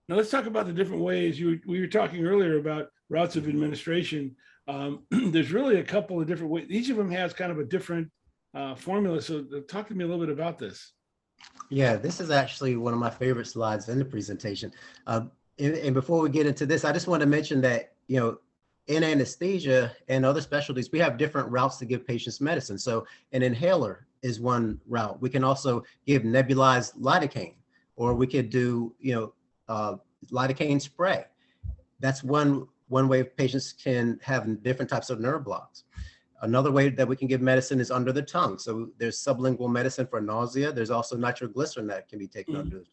Now let's talk about the different ways. We were talking earlier about routes of administration. There's really a couple of different ways. Each of them has kind of a different formula. So talk to me a little bit about this. Yeah, this is actually one of my favorite slides in the presentation. And before we get into this, I just want to mention that, in anesthesia and other specialties, we have different routes to give patients medicine. So an inhaler is one route. We can also give nebulized lidocaine, or we could do, lidocaine spray. That's one way patients can have different types of nerve blocks. Another way that we can give medicine is under the tongue. So there's sublingual medicine for nausea. There's also nitroglycerin that can be taken under the tongue.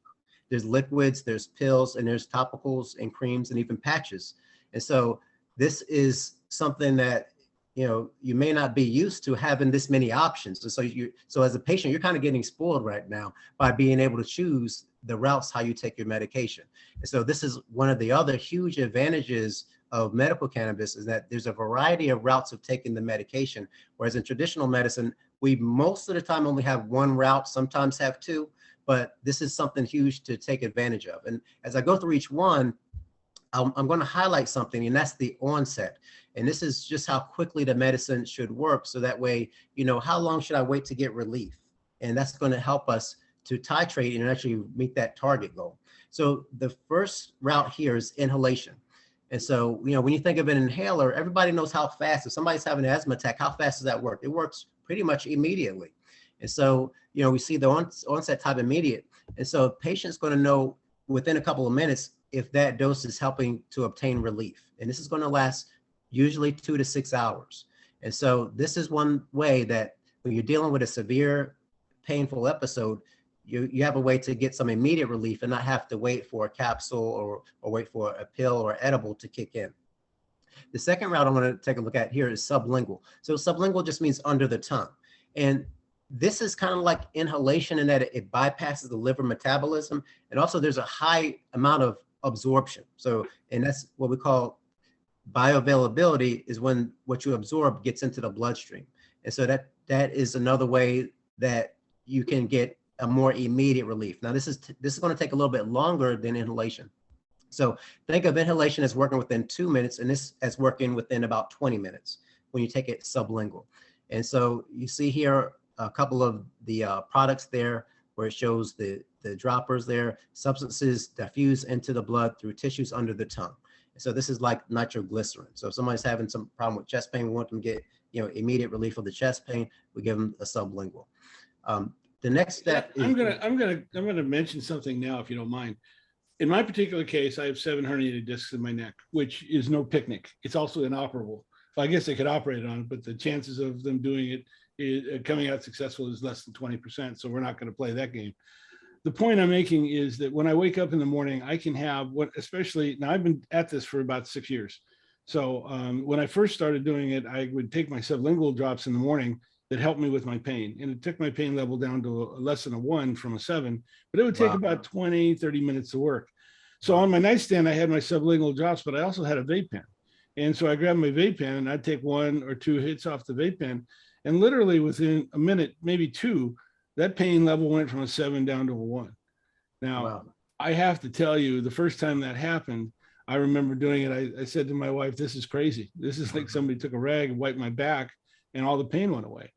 There's liquids, there's pills, and there's topicals and creams and even patches. And so this is something that you may not be used to having this many options. And so as a patient, you're kind of getting spoiled right now by being able to choose the routes how you take your medication. And so this is one of the other huge advantages of medical cannabis, is that there's a variety of routes of taking the medication. Whereas in traditional medicine, we most of the time only have one route, sometimes have two, but this is something huge to take advantage of. And as I go through each one, I'm going to highlight something, and that's the onset. And this is just how quickly the medicine should work. So that way, how long should I wait to get relief? And that's going to help us to titrate and actually meet that target goal. So the first route here is inhalation. And so, when you think of an inhaler, everybody knows how fast, if somebody's having an asthma attack, how fast does that work? It works pretty much immediately. And so, we see the onset time immediate. And so a patient's going to know within a couple of minutes if that dose is helping to obtain relief. And this is going to last usually 2 to 6 hours. And so this is one way that when you're dealing with a severe painful episode, you have a way to get some immediate relief and not have to wait for a capsule or wait for a pill or edible to kick in. The second route I'm going to take a look at here is sublingual. So sublingual just means under the tongue. And this is kind of like inhalation in that it bypasses the liver metabolism. And also there's a high amount of absorption. So, and that's what we call bioavailability, is when what you absorb gets into the bloodstream. And so that is another way that you can get a more immediate relief. Now this is going to take a little bit longer than inhalation. So think of inhalation as working within 2 minutes, and this as working within about 20 minutes when you take it sublingual. And so you see here a couple of the products there where it shows the droppers there, substances diffuse into the blood through tissues under the tongue. So this is like nitroglycerin. So if somebody's having some problem with chest pain, we want them to get immediate relief of the chest pain, we give them a sublingual. The next step is, I'm gonna mention something now, if you don't mind. In my particular case, I have 7 herniated discs in my neck, which is no picnic. It's also inoperable. Well, I guess they could operate on it, but the chances of them doing it coming out successful is less than 20%. So we're not going to play that game. The point I'm making is that when I wake up in the morning, I can have especially now I've been at this for about 6 years. So when I first started doing it, I would take my sublingual drops in the morning that helped me with my pain. And it took my pain level down to less than a 1 from a 7, but it would take about 20, 30 minutes to work. So on my nightstand, I had my sublingual drops, but I also had a vape pen. And so I grabbed my vape pen and I'd take 1 or 2 hits off the vape pen. And literally within a minute, maybe 2, that pain level went from a 7 down to a 1. Now, I have to tell you, the first time that happened, I remember doing it. I said to my wife, this is crazy. This is like somebody took a rag and wiped my back and all the pain went away.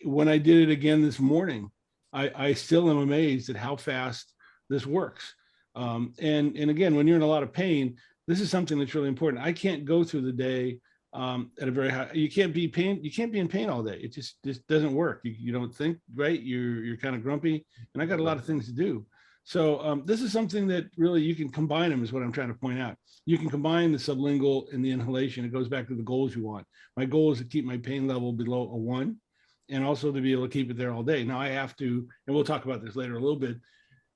When I did it again this morning, I still am amazed at how fast this works. And again, when you're in a lot of pain, this is something that's really important. I can't go through the day at a very high, you can't be in pain all day. It just doesn't work. You don't think right. You're kind of grumpy, and I got a lot of things to do. So this is something that really you can combine them, is what I'm trying to point out. You can combine the sublingual and the inhalation. It goes back to the goals you want. My goal is to keep my pain level below a 1, and also to be able to keep it there all day. Now I have to, and we'll talk about this later a little bit,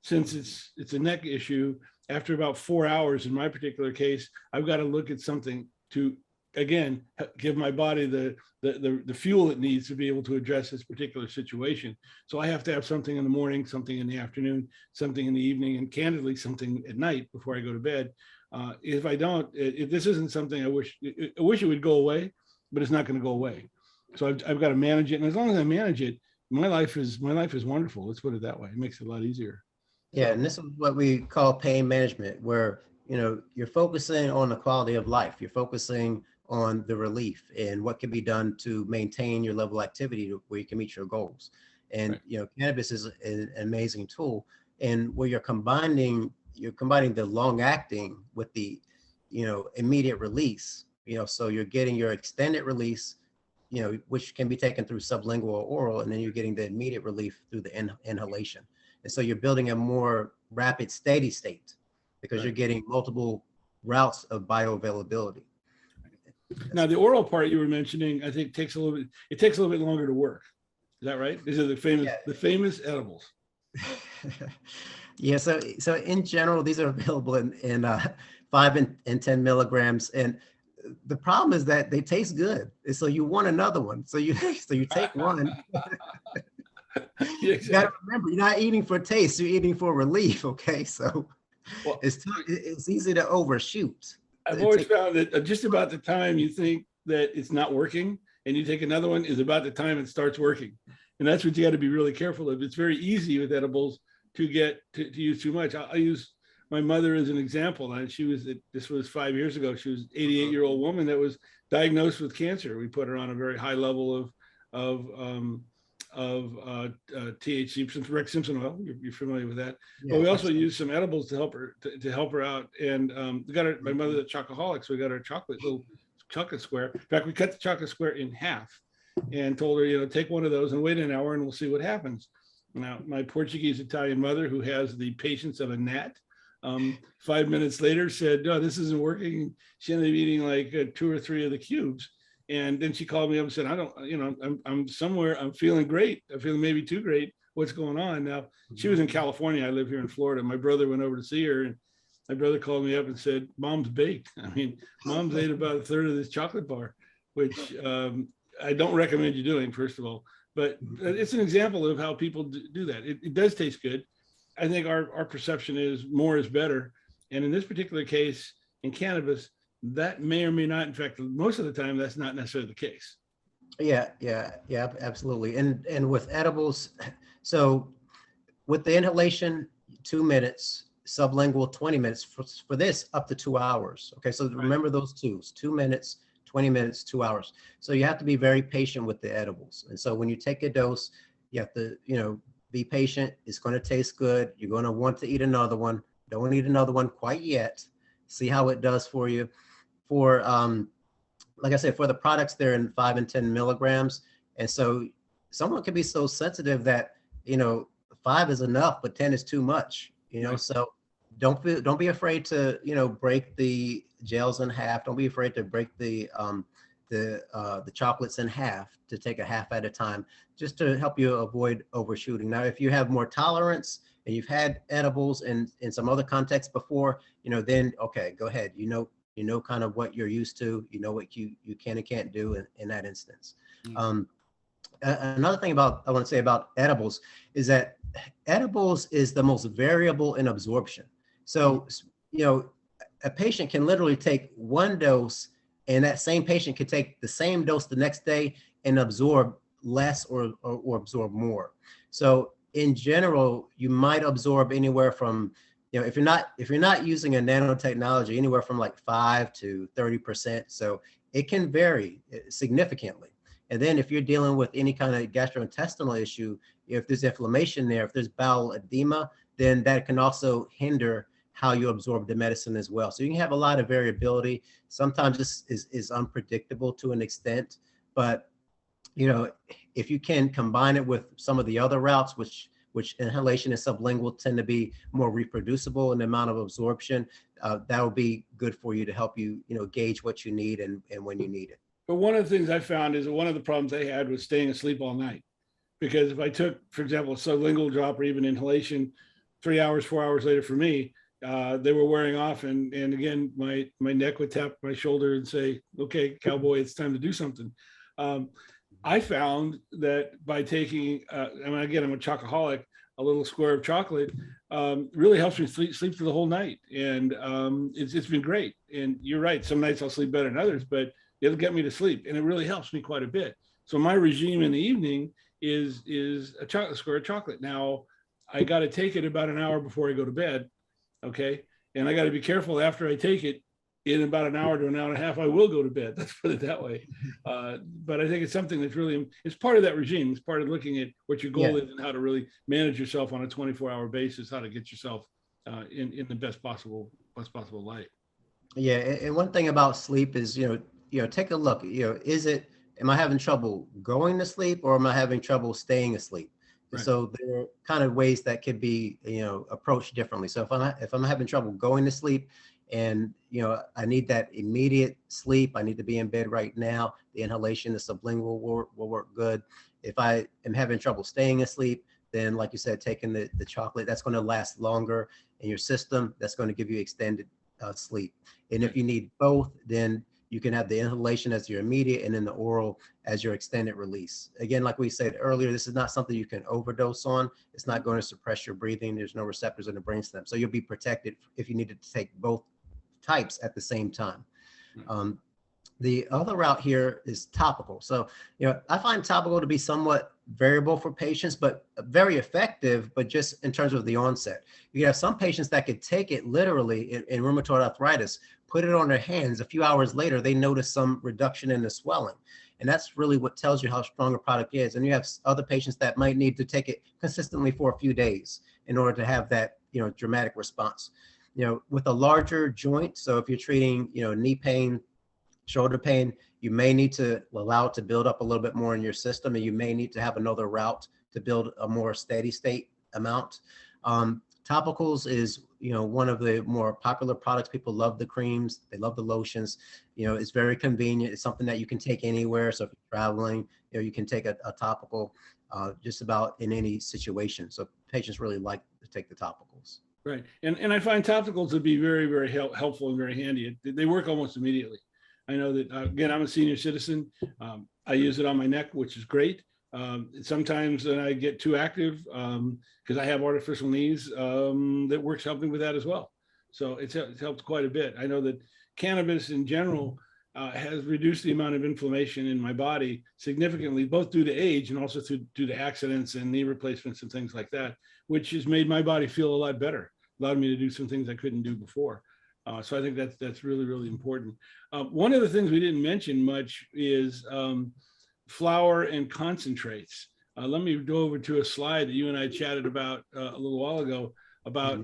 since it's a neck issue. After about 4 hours, in my particular case, I've got to look at something to, again, give my body the fuel it needs to be able to address this particular situation. So I have to have something in the morning, something in the afternoon, something in the evening, and candidly, something at night before I go to bed. If I don't, if this isn't something I wish it would go away, but it's not going to go away. So I've got to manage it. And as long as I manage it, my life is wonderful. Let's put it that way. It makes it a lot easier. Yeah, and this is what we call pain management, where you're focusing on the quality of life. You're focusing on the relief and what can be done to maintain your level of activity where you can meet your goals. And cannabis is an amazing tool, and where you're combining the long acting with the immediate release. So you're getting your extended release, which can be taken through sublingual or oral, and then you're getting the immediate relief through the inhalation. And so you're building a more rapid steady state because you're getting multiple routes of bioavailability. Now, the oral part you were mentioning, I think takes a little bit longer to work. Is that right? These are the famous edibles. Yeah. So in general, these are available in 5 and 10 milligrams. And the problem is that they taste good. And so you want another one. So you take one. You got to remember, you're not eating for taste, you're eating for relief. Okay. So Well, it's easy to overshoot. I've always found that just about the time you think that it's not working and you take another one is about the time it starts working. And that's what you got to be really careful of. It's very easy with edibles to get to use too much. I use my mother as an example. And this was 5 years ago. She was an 88-year-old woman that was diagnosed with cancer. We put her on a very high level of THC, Rex Simpson oil. You're familiar with that. Yeah, but we also used some edibles to help her out. And we got my mother a chocoholic, so we got her little chocolate square. In fact, we cut the chocolate square in half and told her, take one of those and wait an hour and we'll see what happens. Now, my Portuguese Italian mother, who has the patience of a gnat, 5 minutes later said, no, this isn't working. She ended up eating like 2 or 3 of the cubes. And then she called me up and said, I'm somewhere, I'm feeling great. I'm feeling maybe too great. What's going on? Now, she was in California. I live here in Florida. My brother went over to see her, and my brother called me up and said, Mom's baked. I mean, Mom's ate about 1/3 of this chocolate bar, which I don't recommend you doing, first of all. But it's an example of how people do that. It does taste good. I think our perception is more is better. And in this particular case, in cannabis, that may or may not, in fact, most of the time, that's not necessarily the case. Yeah, absolutely. And with edibles, so with the inhalation, 2 minutes, sublingual, 20 minutes, for this, up to 2 hours. Okay, so remember those twos, 2 minutes, 20 minutes, 2 hours. So you have to be very patient with the edibles. And so when you take a dose, you have to, be patient. It's going to taste good. You're going to want to eat another one. Don't eat another one quite yet. See how it does for you. For, like I said, for the products, they're in 5 and 10 milligrams. And so someone can be so sensitive that, 5 is enough, but 10 is too much, so don't be afraid to, break the gels in half. Don't be afraid to break the chocolates in half, to take a half at a time, just to help you avoid overshooting. Now, if you have more tolerance and you've had edibles in some other contexts before, then, okay, go ahead. Kind of what you're used to, what you can and can't do in that instance. Another thing I want to say about edibles is that edibles is the most variable in absorption. So, a patient can literally take one dose, and that same patient could take the same dose the next day and absorb less or absorb more. So in general, you might absorb anywhere from, if you're not using a nanotechnology, anywhere from like 5 to 30%. So it can vary significantly. And then if you're dealing with any kind of gastrointestinal issue, if there's inflammation there, if there's bowel edema, then that can also hinder how you absorb the medicine as well. So you can have a lot of variability. Sometimes this is unpredictable to an extent, but if you can combine it with some of the other routes, which inhalation and sublingual tend to be more reproducible in the amount of absorption, that will be good for you to help you, gauge what you need and when you need it. But one of the things I found is that one of the problems I had was staying asleep all night. Because if I took, for example, a sublingual drop or even inhalation, 3 hours, 4 hours later for me, they were wearing off. And again, my neck would tap my shoulder and say, okay, cowboy, it's time to do something. I found that by taking, again, I'm a chocoholic, a little square of chocolate really helps me sleep through the whole night. And it's been great. And you're right, some nights I'll sleep better than others, but it'll get me to sleep. And it really helps me quite a bit. So my regime in the evening is a square of chocolate. Now, I got to take it about an hour before I go to bed, okay? And I got to be careful after I take it. In about an hour to an hour and a half, I will go to bed. Let's put it that way. But I think it's something that's really, it's part of that regime. It's part of looking at what your goal is and how to really manage yourself on a 24-hour basis, how to get yourself in the best possible light. Yeah, and one thing about sleep is, take a look, am I having trouble going to sleep or am I having trouble staying asleep? Right. So there are kind of ways that could be, approached differently. So if I'm having trouble going to sleep, and, I need that immediate sleep, I need to be in bed right now, the inhalation, the sublingual will work good. If I am having trouble staying asleep, then like you said, taking the chocolate, that's going to last longer in your system. That's going to give you extended sleep. And if you need both, then You can have the inhalation as your immediate and then the oral as your extended release. Again, like we said earlier, this is not something you can overdose on. It's not going to suppress your breathing. There's no receptors in the brainstem. So you'll be protected if you needed to take both types at the same time. The other route here is topical. So, I find topical to be somewhat variable for patients, but very effective, but just in terms of the onset. You have some patients that could take it literally in rheumatoid arthritis, put it on their hands. A few hours later, they notice some reduction in the swelling. And that's really what tells you how strong a product is. And you have other patients that might need to take it consistently for a few days in order to have that, dramatic response. With a larger joint, so if you're treating, knee pain, shoulder pain, you may need to allow it to build up a little bit more in your system, and you may need to have another route to build a more steady state amount. Topicals is, one of the more popular products. People love the creams, they love the lotions. It's very convenient. It's something that you can take anywhere. So if you're traveling, you can take a topical just about in any situation. So patients really like to take the topicals. Right, and I find topicals to be very, very helpful and very handy. They work almost immediately. I know that, again, I'm a senior citizen. I use it on my neck, which is great. Sometimes when I get too active, because I have artificial knees, that works helping with that as well. So it's helped quite a bit. I know that cannabis in general has reduced the amount of inflammation in my body significantly, both due to age and also due to accidents and knee replacements and things like that, which has made my body feel a lot better, allowed me to do some things I couldn't do before. So I think that's really, really important. One of the things we didn't mention much is flour and concentrates. Let me go over to a slide that you and I chatted about a little while ago about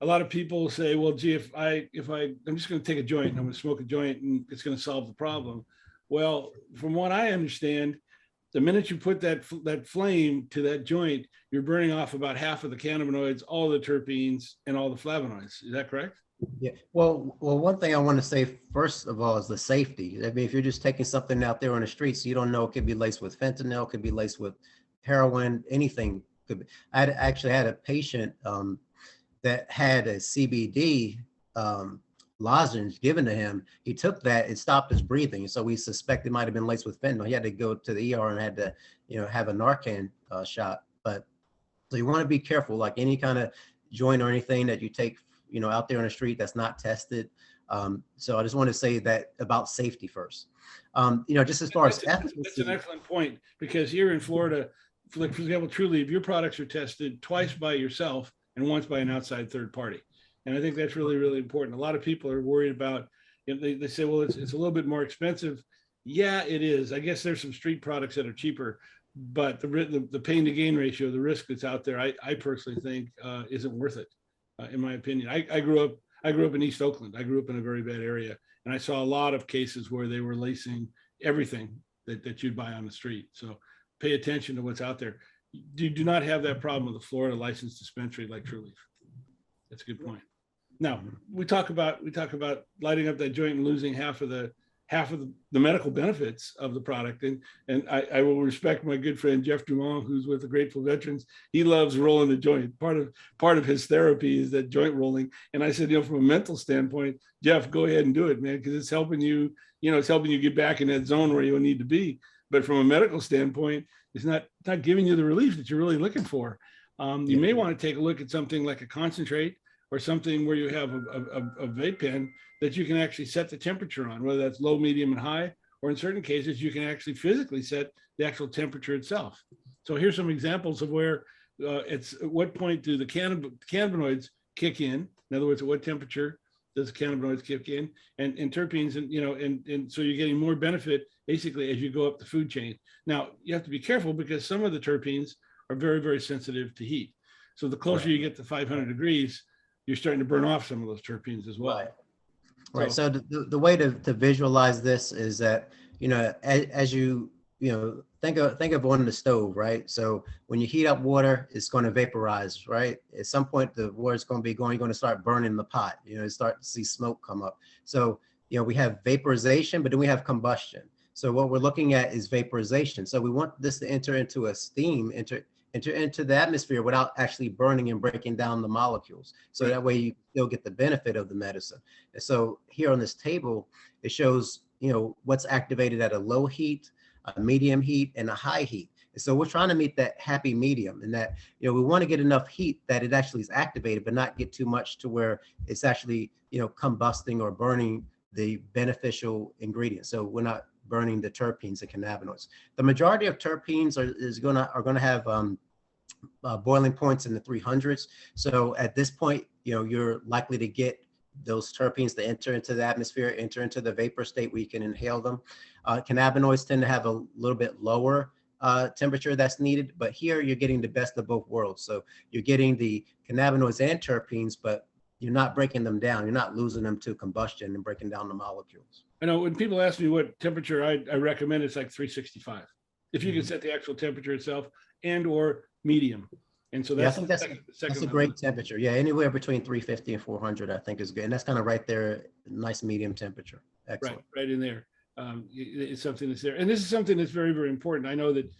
a lot of people say, well, gee, I'm just going to take a joint and I'm going to smoke a joint and it's going to solve the problem. Well, from what I understand, the minute you put that flame to that joint, you're burning off about half of the cannabinoids, all the terpenes, and all the flavonoids. Is that correct? Yeah. Well, one thing I want to say first of all is the safety. I mean, if you're just taking something out there on the streets, you don't know, it could be laced with fentanyl, it could be laced with heroin, anything could be. I actually had a patient that had a CBD lozenge given to him. He took that, it stopped his breathing. So we suspect it might have been laced with fentanyl. He had to go to the ER and had to, have a Narcan shot. But so you want to be careful, like any kind of joint or anything that you take, out there on the street that's not tested. So I just want to say that about safety first. Just as far as efficacy. That's an excellent point, because here in Florida, for example, Trulieve, your products are tested twice by yourself and once by an outside third party. And I think that's really, really important. A lot of people are worried about, they say, well, it's a little bit more expensive. Yeah, it is. I guess there's some street products that are cheaper, but the pain to gain ratio, the risk that's out there, I personally think isn't worth it. In my opinion, I grew up in East Oakland. I grew up in a very bad area, and I saw a lot of cases where they were lacing everything that you'd buy on the street. So pay attention to what's out there. You do not have that problem with a Florida licensed dispensary like Trulieve. That's a good point. Now we talk about lighting up that joint and losing half of the medical benefits of the product. And I will respect my good friend, Jeff Dumont, who's with the Grateful Veterans. He loves rolling the joint. Part of his therapy is that joint rolling. And I said, from a mental standpoint, Jeff, go ahead and do it, man, because it's helping you, it's helping you get back in that zone where you need to be. But from a medical standpoint, it's not giving you the relief that you're really looking for. You may want to take a look at something like a concentrate or something where you have a vape pen that you can actually set the temperature on, whether that's low, medium, and high, or in certain cases, you can actually physically set the actual temperature itself. So here's some examples of where at what point do the cannabinoids kick in? In other words, at what temperature does the cannabinoids kick in? And terpenes, and so you're getting more benefit basically as you go up the food chain. Now, you have to be careful because some of the terpenes are very, very sensitive to heat. So the closer you get to 500 degrees, you're starting to burn off some of those terpenes as well. Right. So the way to visualize this is that, as you, think of on the stove, right? So when you heat up water, it's going to vaporize, right? At some point, the water's going to be going, you're going to start burning the pot, start to see smoke come up. So, we have vaporization, but then we have combustion. So what we're looking at is vaporization. So we want this to enter into a steam, enter into the atmosphere without actually burning and breaking down the molecules. So that way you still get the benefit of the medicine. And so here on this table, it shows, what's activated at a low heat, a medium heat, and a high heat. And so we're trying to meet that happy medium, and that, we want to get enough heat that it actually is activated, but not get too much to where it's actually, combusting or burning the beneficial ingredients. So we're not burning the terpenes and cannabinoids. The majority of terpenes are going to have boiling points in the 300s. So at this point, you're likely to get those terpenes to enter into the atmosphere, enter into the vapor state where you can inhale them. Cannabinoids tend to have a little bit lower temperature that's needed, but here you're getting the best of both worlds. So you're getting the cannabinoids and terpenes, but you're not breaking them down. You're not losing them to combustion and breaking down the molecules. I know when people ask me what temperature I recommend, it's like 365. If you can set the actual temperature itself and or medium. And so that's, I think that's a great temperature. Yeah, anywhere between 350 and 400, I think is good. And that's kind of right there, nice medium temperature. Excellent. Right in there. It's something that's there. And this is something that's very, very important. I know that,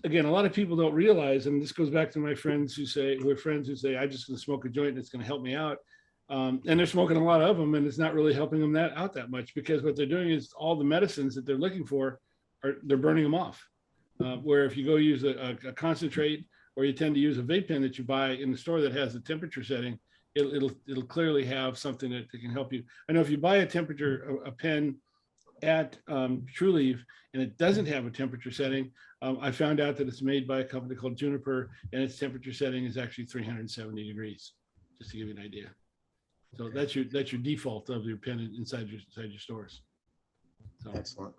again, a lot of people don't realize, and this goes back to my friends who say, I'm just going to smoke a joint and it's going to help me out. And they're smoking a lot of them, and it's not really helping them out that much, because what they're doing is all the medicines that they're looking for, they're burning them off. Where if you go use a concentrate, or you tend to use a vape pen that you buy in the store that has the temperature setting, it'll clearly have something that can help you. I know if you buy a pen at Trulieve and it doesn't have a temperature setting, I found out that it's made by a company called Juniper, and its temperature setting is actually 370 degrees, just to give you an idea. So that's your default of your pen inside your stores. So, excellent.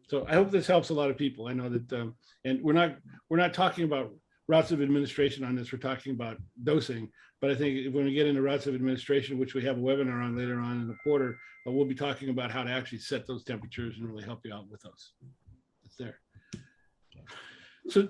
So I hope this helps a lot of people. I know that, and we're not talking about routes of administration on this. We're talking about dosing. But I think when we get into routes of administration, which we have a webinar on later on in the quarter, we'll be talking about how to actually set those temperatures and really help you out with those. It's there. So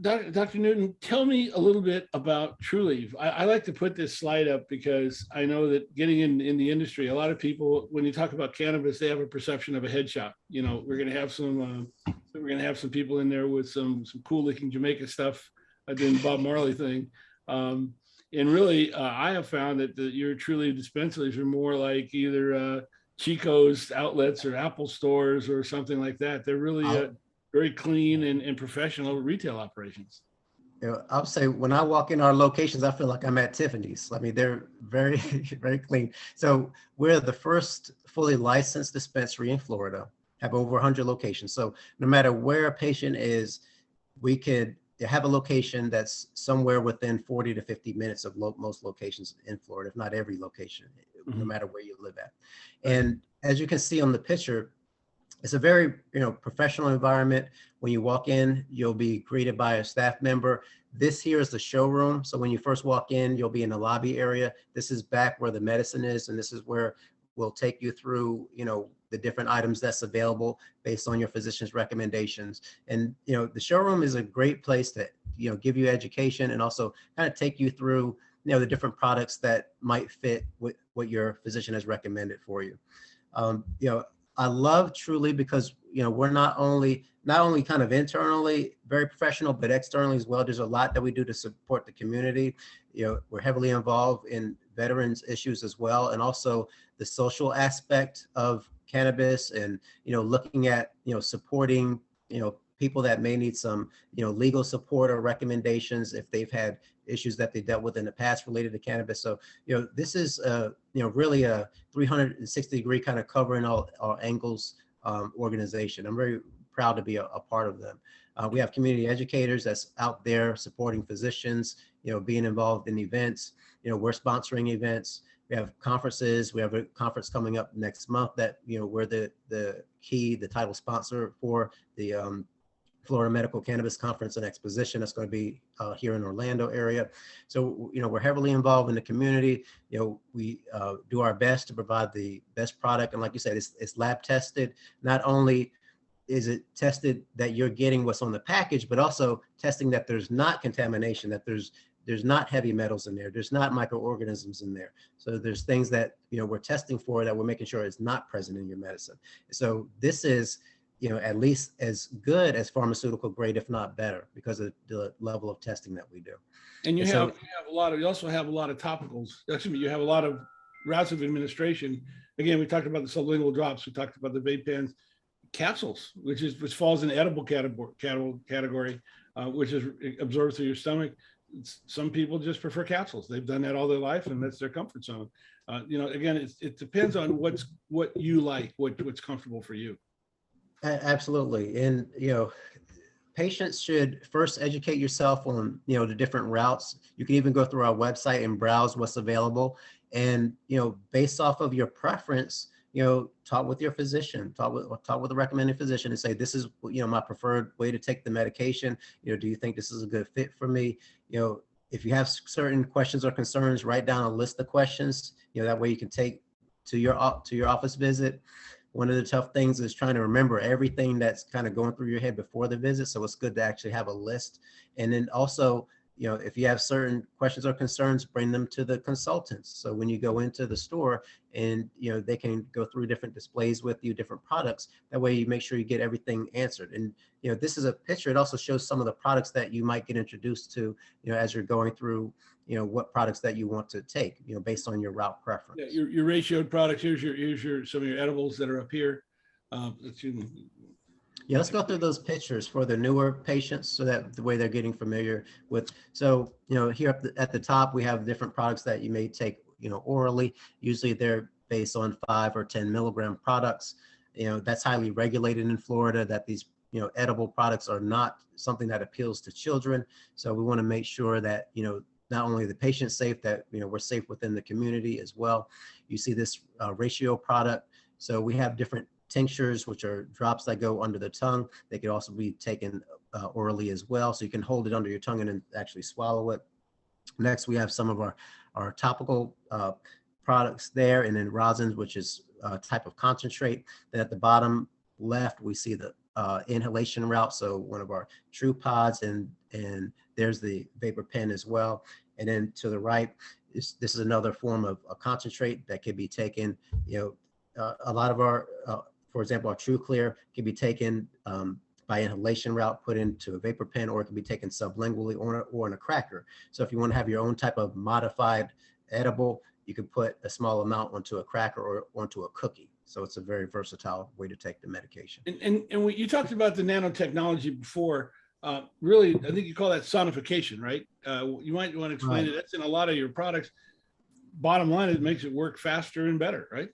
Dr. Newton, tell me a little bit about Trulieve. I like to put this slide up because I know that getting in the industry, a lot of people, when you talk about cannabis, they have a perception of a head shop. We're going to have some people in there with some cool looking Jamaica stuff, doing Bob Marley thing. And really, I have found that your Trulieve dispensaries are more like either Chico's outlets or Apple stores or something like that. They're really very clean and professional retail operations. I'll say when I walk in our locations, I feel like I'm at Tiffany's. I mean, they're very, very clean. So we're the first fully licensed dispensary in Florida, have over 100 locations. So no matter where a patient is, we could have a location that's somewhere within 40 to 50 minutes of most locations in Florida, if not every location, no matter where you live at. And as you can see on the picture, it's a very, professional environment. When you walk in, you'll be greeted by a staff member. This here is the showroom. So when you first walk in, you'll be in the lobby area. This is back where the medicine is. And this is where we'll take you through, the different items that's available based on your physician's recommendations. And, the showroom is a great place to, give you education and also kind of take you through, the different products that might fit with what your physician has recommended for you. I love Trulieve because, we're not only kind of internally very professional, but externally as well. There's a lot that we do to support the community. We're heavily involved in veterans issues as well, and also the social aspect of cannabis, and, looking at, supporting, people that may need some, legal support or recommendations if they've had issues that they dealt with in the past related to cannabis. So, this is, really a 360-degree kind of covering all angles organization. I'm very proud to be a part of them. We have community educators that's out there supporting physicians, being involved in events. We're sponsoring events. We have conferences. We have a conference coming up next month that, we're the title sponsor for the Florida Medical Cannabis Conference and Exposition. That's going to be here in Orlando area. So, we're heavily involved in the community. We do our best to provide the best product. And like you said, it's lab tested. Not only is it tested that you're getting what's on the package, but also testing that there's not contamination, that there's not heavy metals in there, there's not microorganisms in there. So there's things that, we're testing for that we're making sure is not present in your medicine. So this is, at least as good as pharmaceutical grade, if not better, because of the level of testing that we do. And you also have a lot of topicals. Excuse me, you have a lot of routes of administration. Again, we talked about the sublingual drops. We talked about the vape pens, capsules, which falls in the edible category, which is absorbed through your stomach. Some people just prefer capsules. They've done that all their life, and that's their comfort zone. Again, it depends on what you like, what's comfortable for you. Absolutely. And, patients should first educate yourself on, the different routes. You can even go through our website and browse what's available. And, based off of your preference, talk with your physician, talk with a recommending physician and say, this is, my preferred way to take the medication. Do you think this is a good fit for me? If you have certain questions or concerns, write down a list of questions, that way you can take to your office visit. One of the tough things is trying to remember everything that's kind of going through your head before the visit. So it's good to actually have a list. And then also, if you have certain questions or concerns, bring them to the consultants. So when you go into the store and, they can go through different displays with you, different products, that way you make sure you get everything answered. And, this is a picture. It also shows some of the products that you might get introduced to, as you're going through, what products that you want to take, based on your route preference. Yeah, your ratioed products. Here's some of your edibles that are up here. Yeah, let's go through those pictures for the newer patients so that the way they're getting familiar with. So, here at the top, we have different products that you may take, orally. Usually they're based on 5 or 10 milligram products. That's highly regulated in Florida, that these, edible products are not something that appeals to children. So we want to make sure that, not only the patient's safe, that, we're safe within the community as well. You see this ratio product. So we have different tinctures, which are drops that go under the tongue. They could also be taken orally as well. So you can hold it under your tongue and then actually swallow it. Next, we have some of our topical products there, and then rosins, which is a type of concentrate. Then at the bottom left, we see the inhalation route. So one of our true pods, and there's the vapor pen as well. And then to the right, this is another form of a concentrate that could be taken. A lot of our, for example, our True Clear can be taken by inhalation route, put into a vapor pen, or it can be taken sublingually or in a cracker. So if you want to have your own type of modified edible, you can put a small amount onto a cracker or onto a cookie. So it's a very versatile way to take the medication. And you talked about the nanotechnology before. Really, I think you call that sonification, right? You might want to explain it. That's in a lot of your products. Bottom line, it makes it work faster and better, right?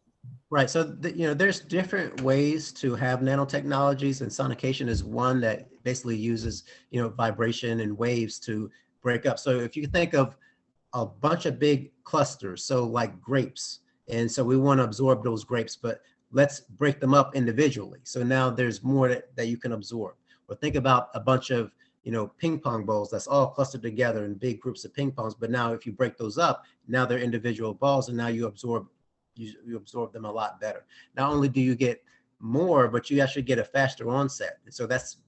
Right. So, there's different ways to have nanotechnologies, and sonication is one that basically uses, vibration and waves to break up. So if you think of a bunch of big clusters, so like grapes, and so we want to absorb those grapes, but let's break them up individually. So now there's more that you can absorb. Or think about a bunch of, ping pong balls that's all clustered together in big groups of ping pongs. But now if you break those up, now they're individual balls, and now you absorb them a lot better. Not only do you get more, but you actually get a faster onset. And so that's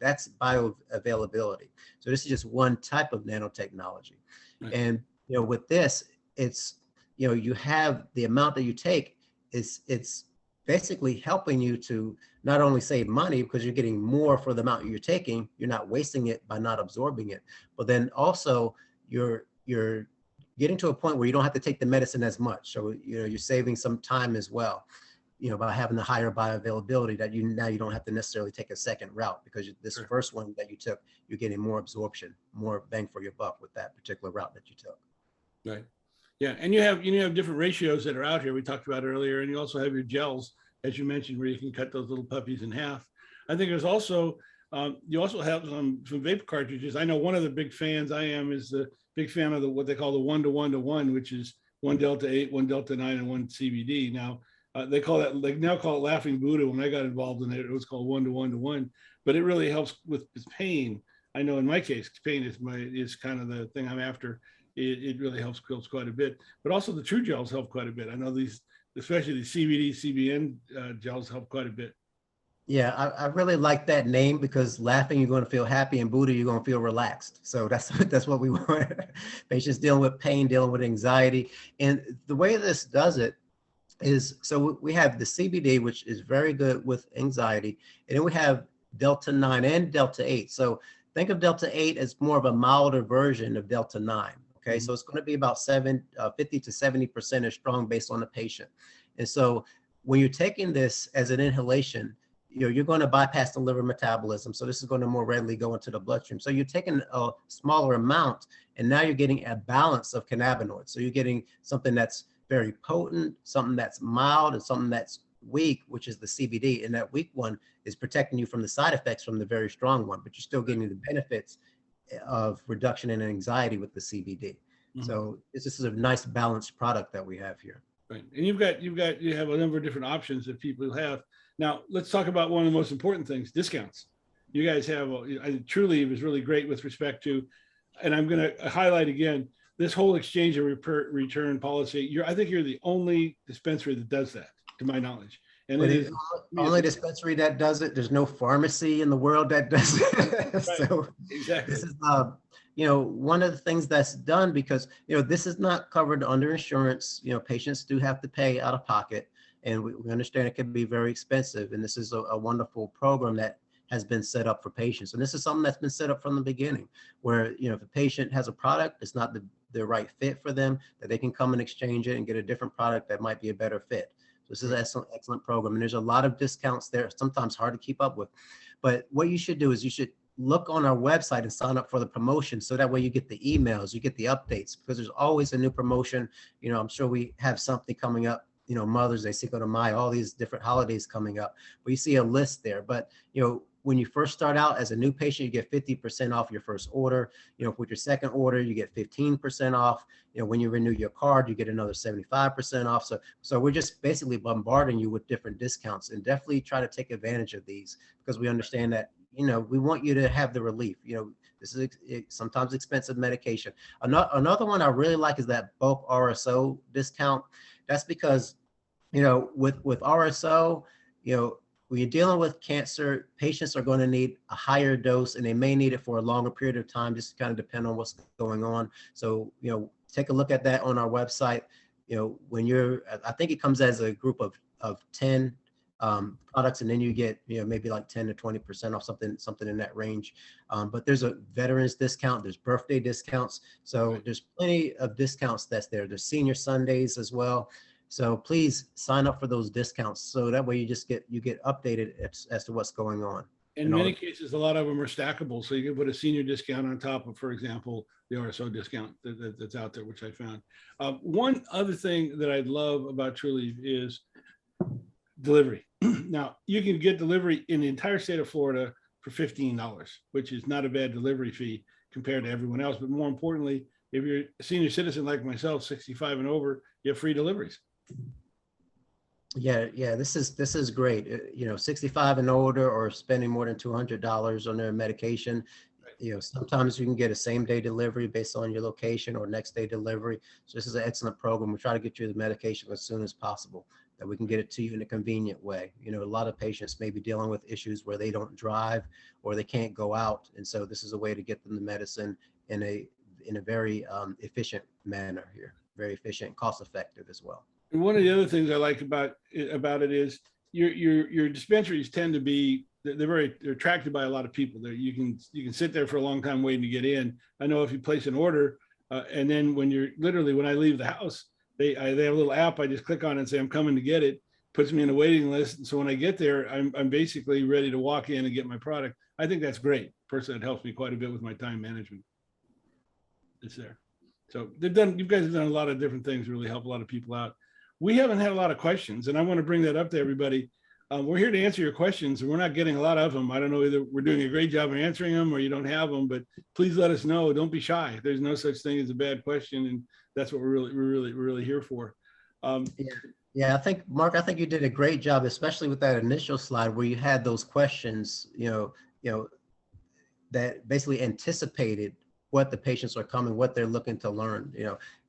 bioavailability. So this is just one type of nanotechnology. Right. And, with this, it's, you have the amount that you take, it's basically helping you to not only save money because you're getting more for the amount you're taking, you're not wasting it by not absorbing it, but then also you're getting to a point where you don't have to take the medicine as much. So, you're saving some time as well, by having the higher bioavailability, that you don't have to necessarily take a second route, because this Sure. first one that you took, you're getting more absorption, more bang for your buck with that particular route that you took. Right. Yeah. And you have different ratios that are out here. We talked about earlier, and you also have your gels, as you mentioned, where you can cut those little puppies in half. I think there's also, you also have some vape cartridges. I know one of the big fans I am is the big fan of what they call the 1-to-1-to-1, which is 1 Delta 8, 1 Delta 9, and 1 CBD. Now they now call it Laughing Buddha. When I got involved in it, it was called 1-to-1-to-1, but it really helps with pain. I know in my case, pain is kind of the thing I'm after. It really helps quite a bit, but also the true gels help quite a bit. I know these, especially the CBD, CBN gels help quite a bit. Yeah, I really like that name, because laughing, you're going to feel happy, and Buddha, you're going to feel relaxed. So that's what we want. Patients dealing with pain, dealing with anxiety. And the way this does it is, so we have the CBD, which is very good with anxiety. And then we have Delta 9 and Delta 8. So think of Delta 8 as more of a milder version of Delta 9. Okay, so it's going to be about 50 to 70% is strong based on the patient. And so when you're taking this as an inhalation, you're going to bypass the liver metabolism. So this is going to more readily go into the bloodstream. So you're taking a smaller amount, and now you're getting a balance of cannabinoids. So you're getting something that's very potent, something that's mild, and something that's weak, which is the CBD. And that weak one is protecting you from the side effects from the very strong one, but you're still getting the benefits of reduction in anxiety with the CBD. So this is a nice balanced product that we have here. Right, and you have a number of different options that people have. Now, let's talk about one of the most important things: discounts. You guys have, I think Trulieve is really great with respect to, and I'm going to highlight again, this whole exchange and return policy. I think you're the only dispensary that does that, to my knowledge. And But it it's is only dispensary that does it. There's no pharmacy in the world that does it. Right. So exactly. this is, one of the things that's done, because, this is not covered under insurance. Patients do have to pay out of pocket, and we understand it can be very expensive. And this is a wonderful program that has been set up for patients. And this is something that's been set up from the beginning, where, if a patient has a product, it's not the right fit for them, that they can come and exchange it and get a different product that might be a better fit. So this is an excellent program. And there's a lot of discounts there, sometimes hard to keep up with. But what you should do is you should look on our website and sign up for the promotion, so that way you get the emails, you get the updates, because there's always a new promotion. I'm sure we have something coming up, Mother's Day, Cinco de Mayo, all these different holidays coming up, but you see a list there. But, when you first start out as a new patient, you get 50% off your first order. With your second order, you get 15% off. When you renew your card, you get another 75% off. So we're just basically bombarding you with different discounts, and definitely try to take advantage of these, because we understand that, we want you to have the relief. This is sometimes expensive medication. Another one I really like is that bulk RSO discount. That's because, with RSO, when you're dealing with cancer, patients are going to need a higher dose, and they may need it for a longer period of time, just kind of depend on what's going on. So, take a look at that on our website. I think it comes as a group of 10 products, and then you get, maybe like 10 to 20% off, something in that range. But there's a veterans discount, there's birthday discounts. So there's plenty of discounts that's there. There's senior Sundays as well. So please sign up for those discounts, so that way you get updated as to what's going on. In many cases, a lot of them are stackable. So you can put a senior discount on top of, for example, the RSO discount that's out there, which I found. One other thing that I love about Trulieve is delivery. Now, you can get delivery in the entire state of Florida for $15, which is not a bad delivery fee compared to everyone else. But more importantly, if you're a senior citizen like myself, 65 and over, you have free deliveries. Yeah, this is great. 65 and older, or spending more than $200 on their medication. Sometimes you can get a same-day delivery based on your location, or next-day delivery. So this is an excellent program. We try to get you the medication as soon as possible, that we can get it to you in a convenient way. A lot of patients may be dealing with issues where they don't drive, or they can't go out, and so this is a way to get them the medicine in a very efficient manner here, very efficient, cost-effective as well. And one of the other things I like about it is your dispensaries tend to be, they're attracted by a lot of people. You can sit there for a long time waiting to get in. I know if you place an order, and then when I leave the house, they have a little app. I just click on it and say I'm coming to get it. Puts me in a waiting list, and so when I get there, I'm basically ready to walk in and get my product. I think that's great. Personally, it helps me quite a bit with my time management. It's there. So you guys have done a lot of different things to really help a lot of people out. We haven't had a lot of questions, and I want to bring that up to everybody. We're here to answer your questions, and we're not getting a lot of them. I don't know, either we're doing a great job of answering them or you don't have them, but please let us know. Don't be shy. There's no such thing as a bad question, and that's what we're really here for. Yeah, I think, Mark, you did a great job, especially with that initial slide where you had those questions, that basically anticipated what the patients are coming, what they're looking to learn.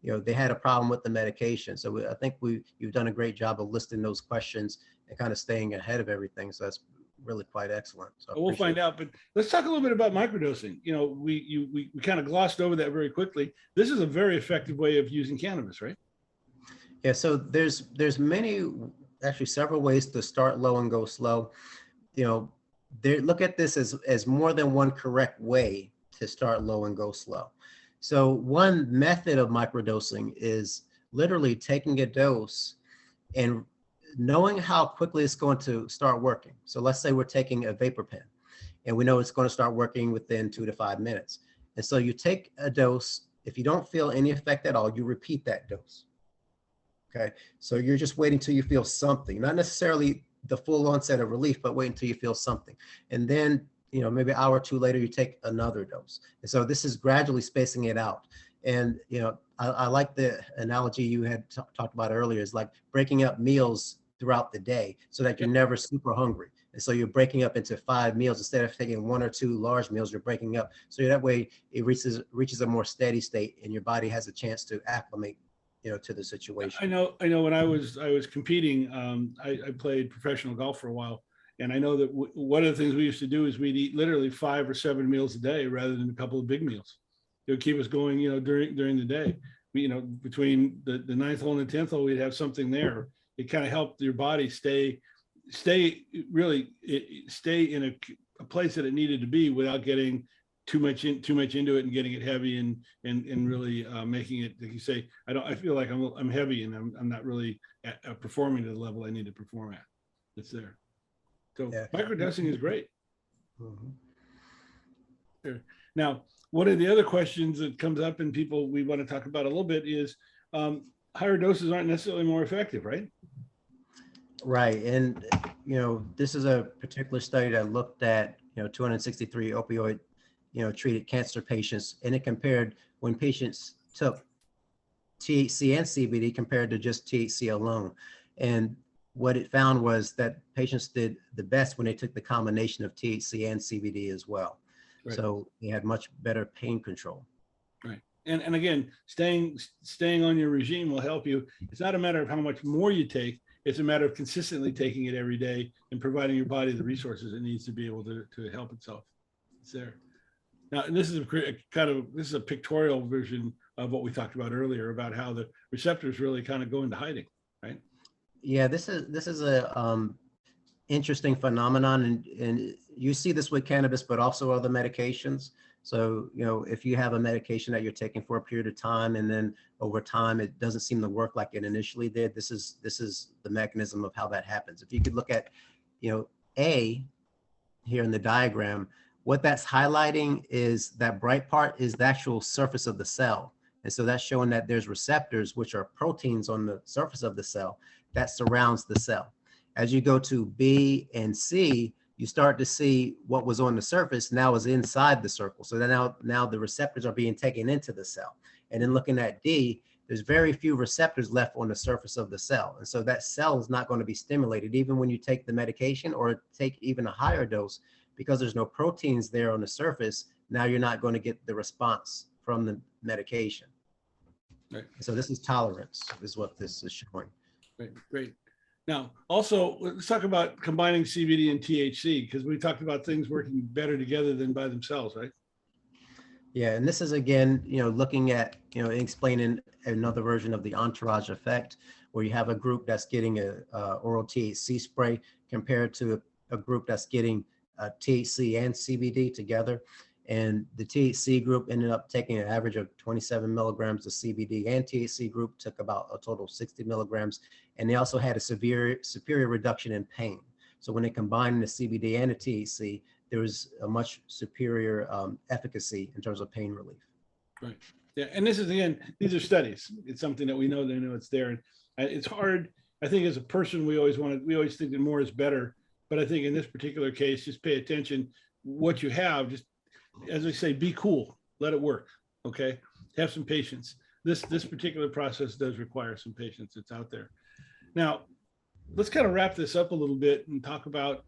They had a problem with the medication. So I think you've done a great job of listing those questions and kind of staying ahead of everything. So that's really quite excellent. So we'll find out, but let's talk a little bit about microdosing. We kind of glossed over that very quickly. This is a very effective way of using cannabis, right? Yeah, so there's actually several ways to start low and go slow. Look at this as more than one correct way to start low and go slow. So one method of microdosing is literally taking a dose and knowing how quickly it's going to start working. So let's say we're taking a vapor pen and we know it's going to start working within 2 to 5 minutes. And so you take a dose. If you don't feel any effect at all, you repeat that dose. Okay. So you're just waiting till you feel something, not necessarily the full onset of relief, but wait until you feel something. And then, maybe an hour or two later, you take another dose. And so this is gradually spacing it out. And, I like the analogy you had talked about earlier, is like breaking up meals throughout the day so that you're never super hungry. And so you're breaking up into 5 meals instead of taking 1 or 2 large meals. You're breaking up, so that way it reaches a more steady state, and your body has a chance to acclimate, to the situation. I know. When I was competing, I played professional golf for a while, and I know that one of the things we used to do is we'd eat literally 5 or 7 meals a day rather than a couple of big meals. It would keep us going, during the day. Between the 9th hole and the 10th hole, we'd have something there. It kind of helped your body stay in a place that it needed to be without getting too much into it and getting it heavy and really making it, like you say, I feel like I'm heavy and I'm not really performing to the level I need to perform at. It's there. So microdosing is great. Mm-hmm. Now, one of the other questions that comes up and people we want to talk about a little bit is higher doses aren't necessarily more effective, right? Right. And, this is a particular study that looked at, 263 opioid, treated cancer patients, and it compared when patients took THC and CBD compared to just THC alone. And what it found was that patients did the best when they took the combination of THC and CBD as well. Right. So they had much better pain control. Right. And again, staying on your regime will help you. It's not a matter of how much more you take. It's a matter of consistently taking it every day and providing your body the resources it needs to be able to help itself. It's there. Now, and this is a pictorial version of what we talked about earlier about how the receptors really kind of go into hiding, right? Yeah, this is a interesting phenomenon, and you see this with cannabis, but also other medications. So, if you have a medication that you're taking for a period of time, and then over time it doesn't seem to work like it initially did, this is the mechanism of how that happens. If you could look at, A here in the diagram, what that's highlighting is that bright part is the actual surface of the cell. And so that's showing that there's receptors, which are proteins on the surface of the cell that surrounds the cell. As you go to B and C, you start to see what was on the surface now is inside the circle. So then now the receptors are being taken into the cell. And then looking at D, there's very few receptors left on the surface of the cell. And so that cell is not going to be stimulated even when you take the medication or take even a higher dose, because there's no proteins there on the surface. Now you're not going to get the response from the medication. Right. So this is tolerance, is what this is showing. Right, great. Now, also, let's talk about combining CBD and THC, because we talked about things working better together than by themselves, right? Yeah, and this is, again, looking at, explaining another version of the entourage effect, where you have a group that's getting a oral THC spray compared to a group that's getting THC and CBD together. And the THC group ended up taking an average of 27 milligrams of CBD, and THC group took about a total of 60 milligrams. And they also had a superior reduction in pain. So when they combined the CBD and the THC, there was a much superior efficacy in terms of pain relief. Right. Yeah. And this is, again, these are studies. It's something that we know it's there. And it's hard. I think as a person, we always think that more is better. But I think in this particular case, just pay attention what you have. Just, as I say, be cool, let it work. Okay. Have some patience. This particular process does require some patience. It's out there. Now, let's kind of wrap this up a little bit and talk about,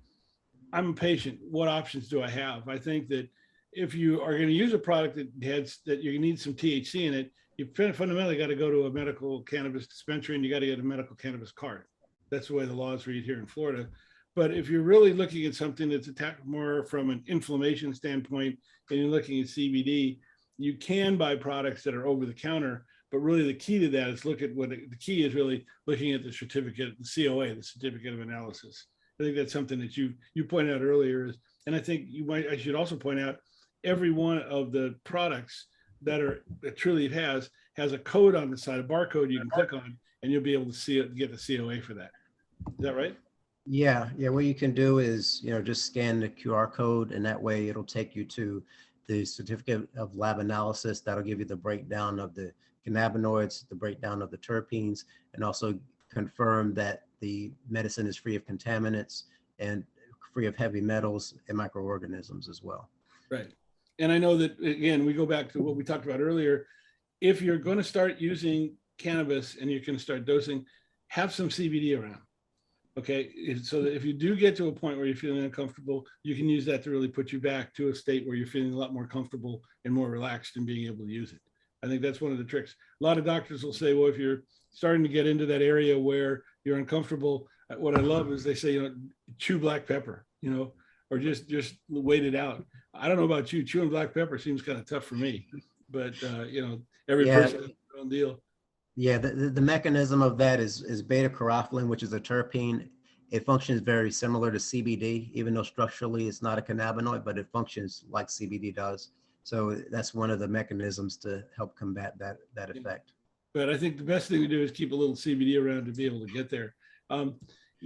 I'm a patient. What options do I have? I think that if you are going to use a product that you need some THC in it, you fundamentally got to go to a medical cannabis dispensary and you got to get a medical cannabis card. That's the way the laws read here in Florida. But if you're really looking at something that's attacked more from an inflammation standpoint and you're looking at CBD, you can buy products that are over the counter. But really the key to that is the key is really looking at the certificate, the COA, the certificate of analysis. I think that's something that you pointed out earlier, and I think I should also point out every one of the products that Trulieve has a code on the side, a barcode you can click on, and you'll be able to see it, get the COA for that. Is that right? Yeah, what you can do is, just scan the QR code, and that way it'll take you to the certificate of lab analysis. That'll give you the breakdown of the cannabinoids, the breakdown of the terpenes, and also confirm that the medicine is free of contaminants and free of heavy metals and microorganisms as well. Right. And I know that, again, we go back to what we talked about earlier. If you're going to start using cannabis and you're going to start dosing, have some CBD around. Okay. So that if you do get to a point where you're feeling uncomfortable, you can use that to really put you back to a state where you're feeling a lot more comfortable and more relaxed in being able to use it. I think that's one of the tricks. A lot of doctors will say, well, if you're starting to get into that area where you're uncomfortable, what I love is they say, chew black pepper, or just wait it out. I don't know about you, chewing black pepper seems kind of tough for me, but every person has their own deal. Yeah, the mechanism of that is beta carotene, which is a terpene. It functions very similar to CBD, even though structurally it's not a cannabinoid, but it functions like CBD does. So that's one of the mechanisms to help combat that effect. But I think the best thing to do is keep a little CBD around to be able to get there.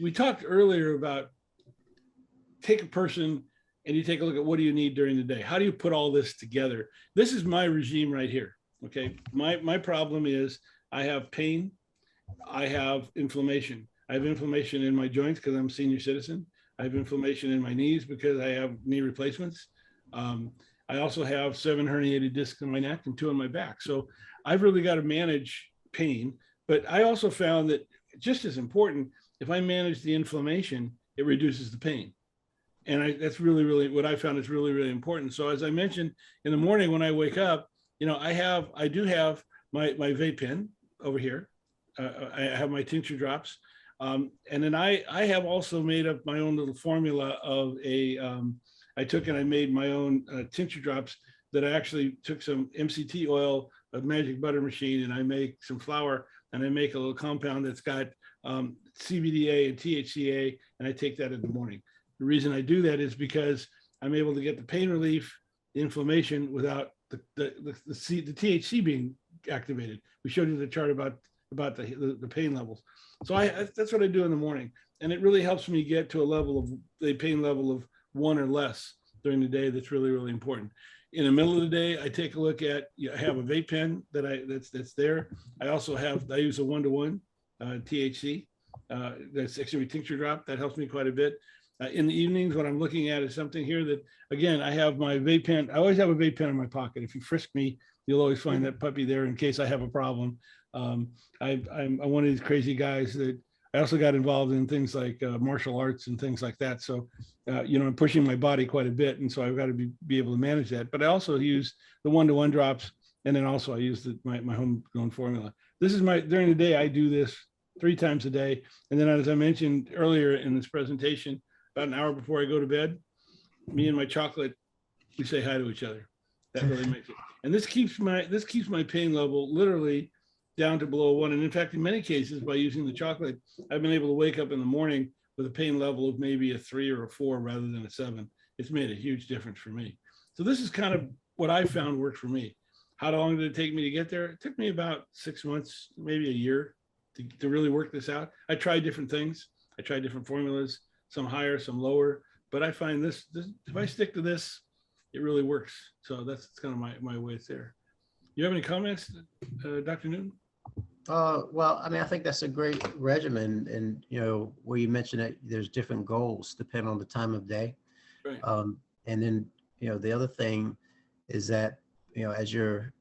We talked earlier about take a person and you take a look at what do you need during the day? How do you put all this together? This is my regime right here. Okay. My problem is I have pain. I have inflammation. I have inflammation in my joints because I'm a senior citizen. I have inflammation in my knees because I have knee replacements. I also have 7 herniated discs in my neck and 2 on my back. So I've really got to manage pain. But I also found that just as important, if I manage the inflammation, it reduces the pain. And that's really what I found is really important. So as I mentioned, in the morning when I wake up, I do have my vape pen over here. I have my tincture drops. And then I have also made up my own little formula of I took and I made my own tincture drops that I actually took some MCT oil, a magic butter machine, and I make some flour and I make a little compound that's got CBDA and THCA, and I take that in the morning. The reason I do that is because I'm able to get the pain relief, the inflammation without the THC being activated. We showed you the chart about the pain levels. So that's what I do in the morning. And it really helps me get to a level of the pain level of 1 or less during the day. That's really important. In the middle of the day, I take a look at, I have a vape pen that's there. I use a 1-to-1 THC. That's actually a tincture drop. That helps me quite a bit. In the evenings, what I'm looking at is something here that, again, I have my vape pen. I always have a vape pen in my pocket. If you frisk me, you'll always find that puppy there in case I have a problem. I'm one of these crazy guys that I also got involved in things like martial arts and things like that. So, I'm pushing my body quite a bit. And so I've got to be able to manage that. But I also use the 1-to-1 drops. And then also I use my homegrown formula. During the day, I do this 3 times a day. And then as I mentioned earlier in this presentation, about an hour before I go to bed, me and my chocolate, we say hi to each other. That really makes it. And this keeps my pain level literally down to below 1. And in fact, in many cases, by using the chocolate, I've been able to wake up in the morning with a pain level of maybe a 3 or a 4 rather than a 7. It's made a huge difference for me. So this is kind of what I found worked for me. How long did it take me to get there? It took me about 6 months, maybe a year to really work this out. I tried different things. I tried different formulas, some higher, some lower, but I find this if I stick to this, it really works. So that's kind of my way there. You have any comments, Dr. Newton? Well, I think that's a great regimen, and where you mentioned that there's different goals depending on the time of day. Right. And then the other thing is that as you're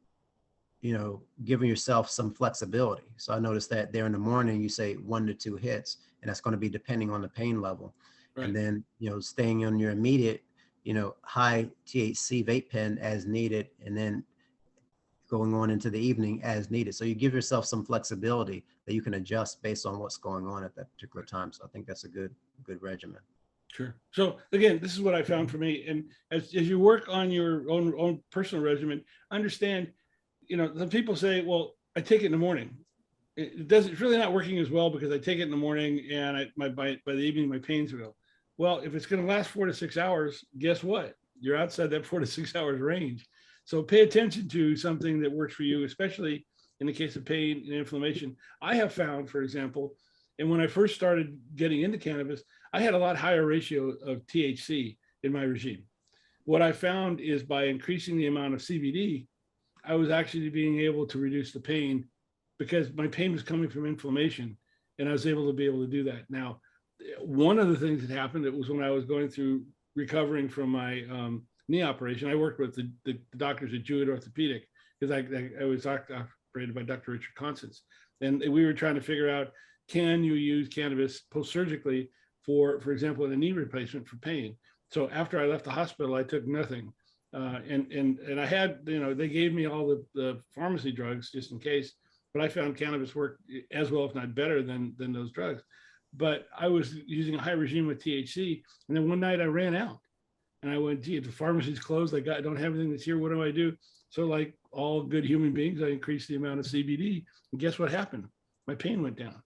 giving yourself some flexibility. So I noticed that there in the morning you say 1 to 2 hits, and that's going to be depending on the pain level. Right. And then staying on your immediate high THC vape pen as needed, and then going on into the evening as needed. So you give yourself some flexibility that you can adjust based on what's going on at that particular time. So I think that's a good regimen. Sure. So again, this is what I found for me. And as you work on your own personal regimen, understand, some people say, well, I take it in the morning. It's really not working as well because I take it in the morning and by the evening, my pains will go. Well, if it's going to last 4 to 6 hours, guess what? You're outside that 4 to 6 hours range. So pay attention to something that works for you, especially in the case of pain and inflammation. I have found, for example, and when I first started getting into cannabis, I had a lot higher ratio of THC in my regime. What I found is by increasing the amount of CBD, I was actually being able to reduce the pain because my pain was coming from inflammation, and I was able to do that. Now, one of the things that happened, it was when I was going through recovering from my knee operation. I worked with the doctors at Jewett Orthopedic because I was operated by Dr. Richard Constance, and we were trying to figure out, can you use cannabis post-surgically for example, in a knee replacement for pain? So after I left the hospital, I took nothing. And I had, they gave me all the pharmacy drugs just in case, but I found cannabis worked as well, if not better than those drugs. But I was using a high regime with THC. And then one night I ran out and I went, gee, the pharmacy's closed. I don't have anything that's here. What do I do? So like all good human beings, I increased the amount of CBD, and guess what happened? My pain went down.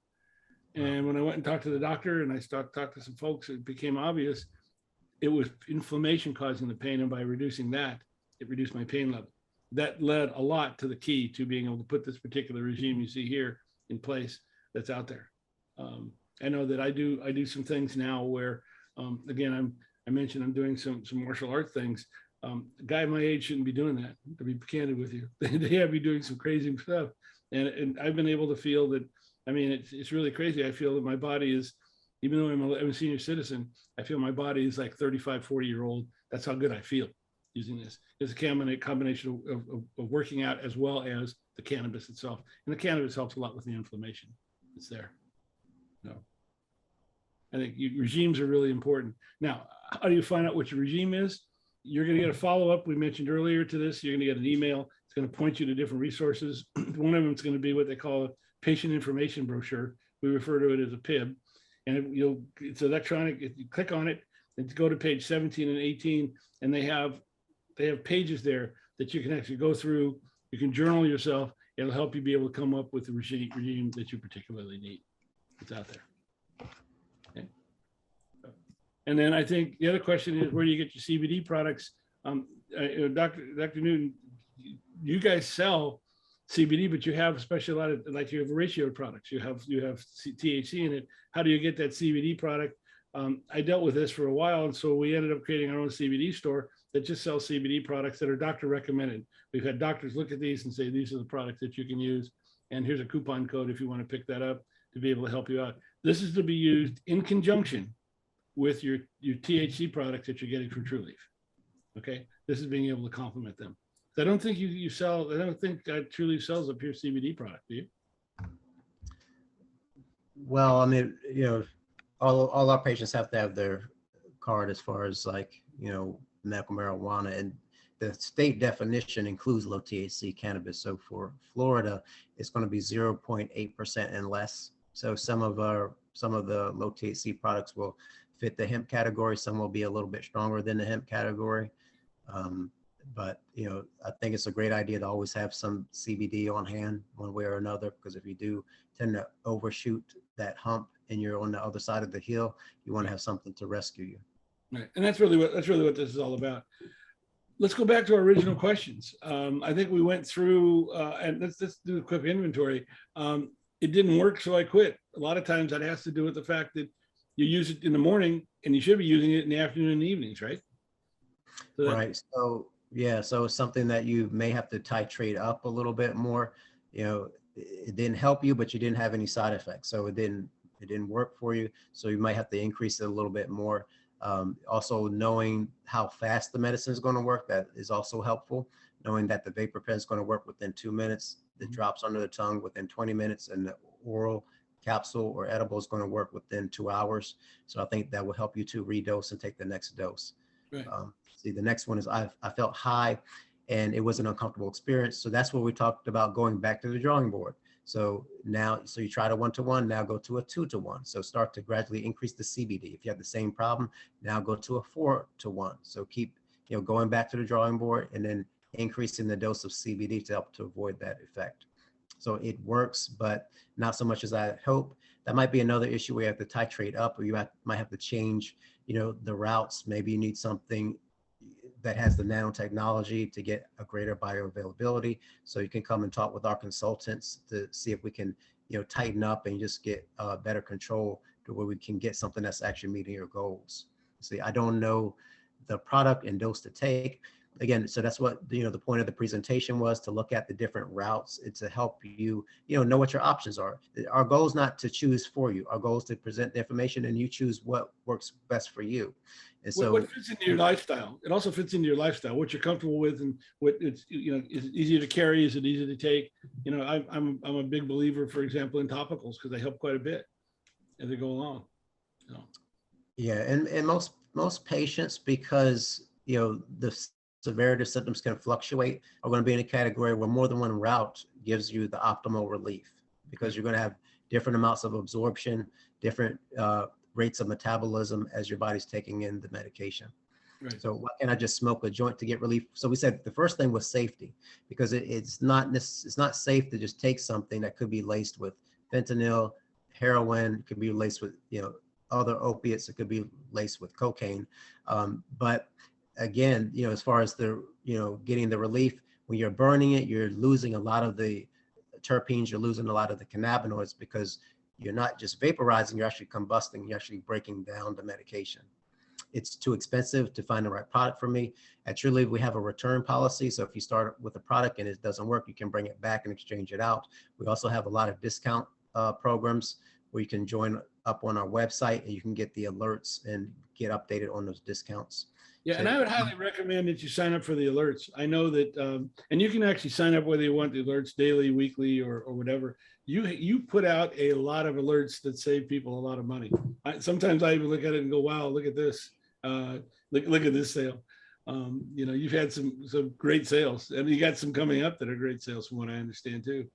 And when I went and talked to the doctor and I talked to some folks, it became obvious it was inflammation causing the pain. And by reducing that, it reduced my pain level. That led a lot to the key to being able to put this particular regime you see here in place that's out there. I know that I do some things now where, again, I mentioned I'm doing some martial art things. A guy my age shouldn't be doing that, to be candid with you. They have me doing some crazy stuff. And I've been able to feel that, I mean, it's really crazy. I feel that my body is, even though I'm a senior citizen, I feel my body is like 35, 40-year-old. That's how good I feel using this. It's a combination of working out as well as the cannabis itself. And the cannabis helps a lot with the inflammation. It's there. No. I think regimes are really important. Now, how do you find out what your regime is? You're going to get a follow-up. We mentioned earlier to this. You're going to get an email. It's going to point you to different resources. One of them is going to be what they call a patient information brochure. We refer to it as a PIB. And it's electronic. You click on it and go to page 17 and 18, and they have pages there that you can actually go through. You can journal yourself. It'll help you be able to come up with the regime that you particularly need. It's out there. Okay. And then I think the other question is, where do you get your CBD products? Dr. Newton, you guys sell CBD, but you have especially a lot of, like, you have ratioed products. You have THC in it. How do you get that CBD product? I dealt with this for a while, and so we ended up creating our own CBD store that just sells CBD products that are doctor recommended. We've had doctors look at these and say, these are the products that you can use, and here's a coupon code if you want to pick that up to be able to help you out. This is to be used in conjunction with your THC products that you're getting from Trulieve. Okay, this is being able to complement them. I don't think you sell. I don't think Trulieve sells a pure CBD product, do you? Well, I mean, all our patients have to have their card as far as, like, medical marijuana, and the state definition includes low THC cannabis. So for Florida, it's going to be 0.8% and less. So some of the low THC products will fit the hemp category. Some will be a little bit stronger than the hemp category. But I think it's a great idea to always have some CBD on hand one way or another, because if you do tend to overshoot that hump and you're on the other side of the hill, you want to have something to rescue you. Right, and that's really what this is all about. Let's go back to our original questions. I think we went through, and let's do a quick inventory. It didn't work, so I quit. A lot of times that has to do with the fact that you use it in the morning, and you should be using it in the afternoon and evenings, right? So right. So yeah, so it's something that you may have to titrate up a little bit more. It didn't help you, but you didn't have any side effects, so it didn't work for you. So you might have to increase it a little bit more. Also, knowing how fast the medicine is going to work, that is also helpful. Knowing that the vapor pen is going to work within 2 minutes, the drops under the tongue within 20 minutes, and the oral capsule or edible is going to work within 2 hours. So I think that will help you to redose and take the next dose. Right. See, the next one is I felt high and it was an uncomfortable experience. So that's what we talked about, going back to the drawing board. So you tried a 1-to-1, now go to a 2-to-1. So start to gradually increase the CBD. If you have the same problem, now go to a 4-to-1. So keep, going back to the drawing board and then increasing the dose of CBD to help to avoid that effect. So it works, but not so much as I hope. That might be another issue where you have to titrate up, or you might have to change, the routes. Maybe you need something that has the nanotechnology to get a greater bioavailability. So you can come and talk with our consultants to see if we can, tighten up and just get better control to where we can get something that's actually meeting your goals. See, I don't know the product and dose to take. Again, so that's what, the point of the presentation was, to look at the different routes. It's to help you, know what your options are. Our goal is not to choose for you. Our goal is to present the information and you choose what works best for you. And so what fits into your lifestyle. It also fits into your lifestyle, what you're comfortable with, and what it's, is it easier to carry? Is it easy to take? I'm a big believer, for example, in topicals, because they help quite a bit as they go along. Yeah, and most patients, because the severity of symptoms can fluctuate, are going to be in a category where more than one route gives you the optimal relief, because you're going to have different amounts of absorption, different rates of metabolism as your body's taking in the medication. Right. So why can't I just smoke a joint to get relief? So we said the first thing was safety, because it's not safe to just take something that could be laced with fentanyl, heroin, could be laced with other opiates, it could be laced with cocaine. But again, as far as the getting the relief, when you're burning it, you're losing a lot of the terpenes, you're losing a lot of the cannabinoids, because you're not just vaporizing, you're actually combusting, you're actually breaking down the medication. It's too expensive to find the right product for me. At Trulieve, we have a return policy. So if you start with a product and it doesn't work, you can bring it back and exchange it out. We also have a lot of discount programs where you can join up on our website and you can get the alerts and get updated on those discounts. Yeah, and I would highly recommend that you sign up for the alerts. I know that, and you can actually sign up whether you want the alerts daily, weekly, or whatever. You put out a lot of alerts that save people a lot of money. Sometimes I even look at it and go, wow, look at this. Look at this sale. You've had some great sales, and you got some coming up that are great sales from what I understand too.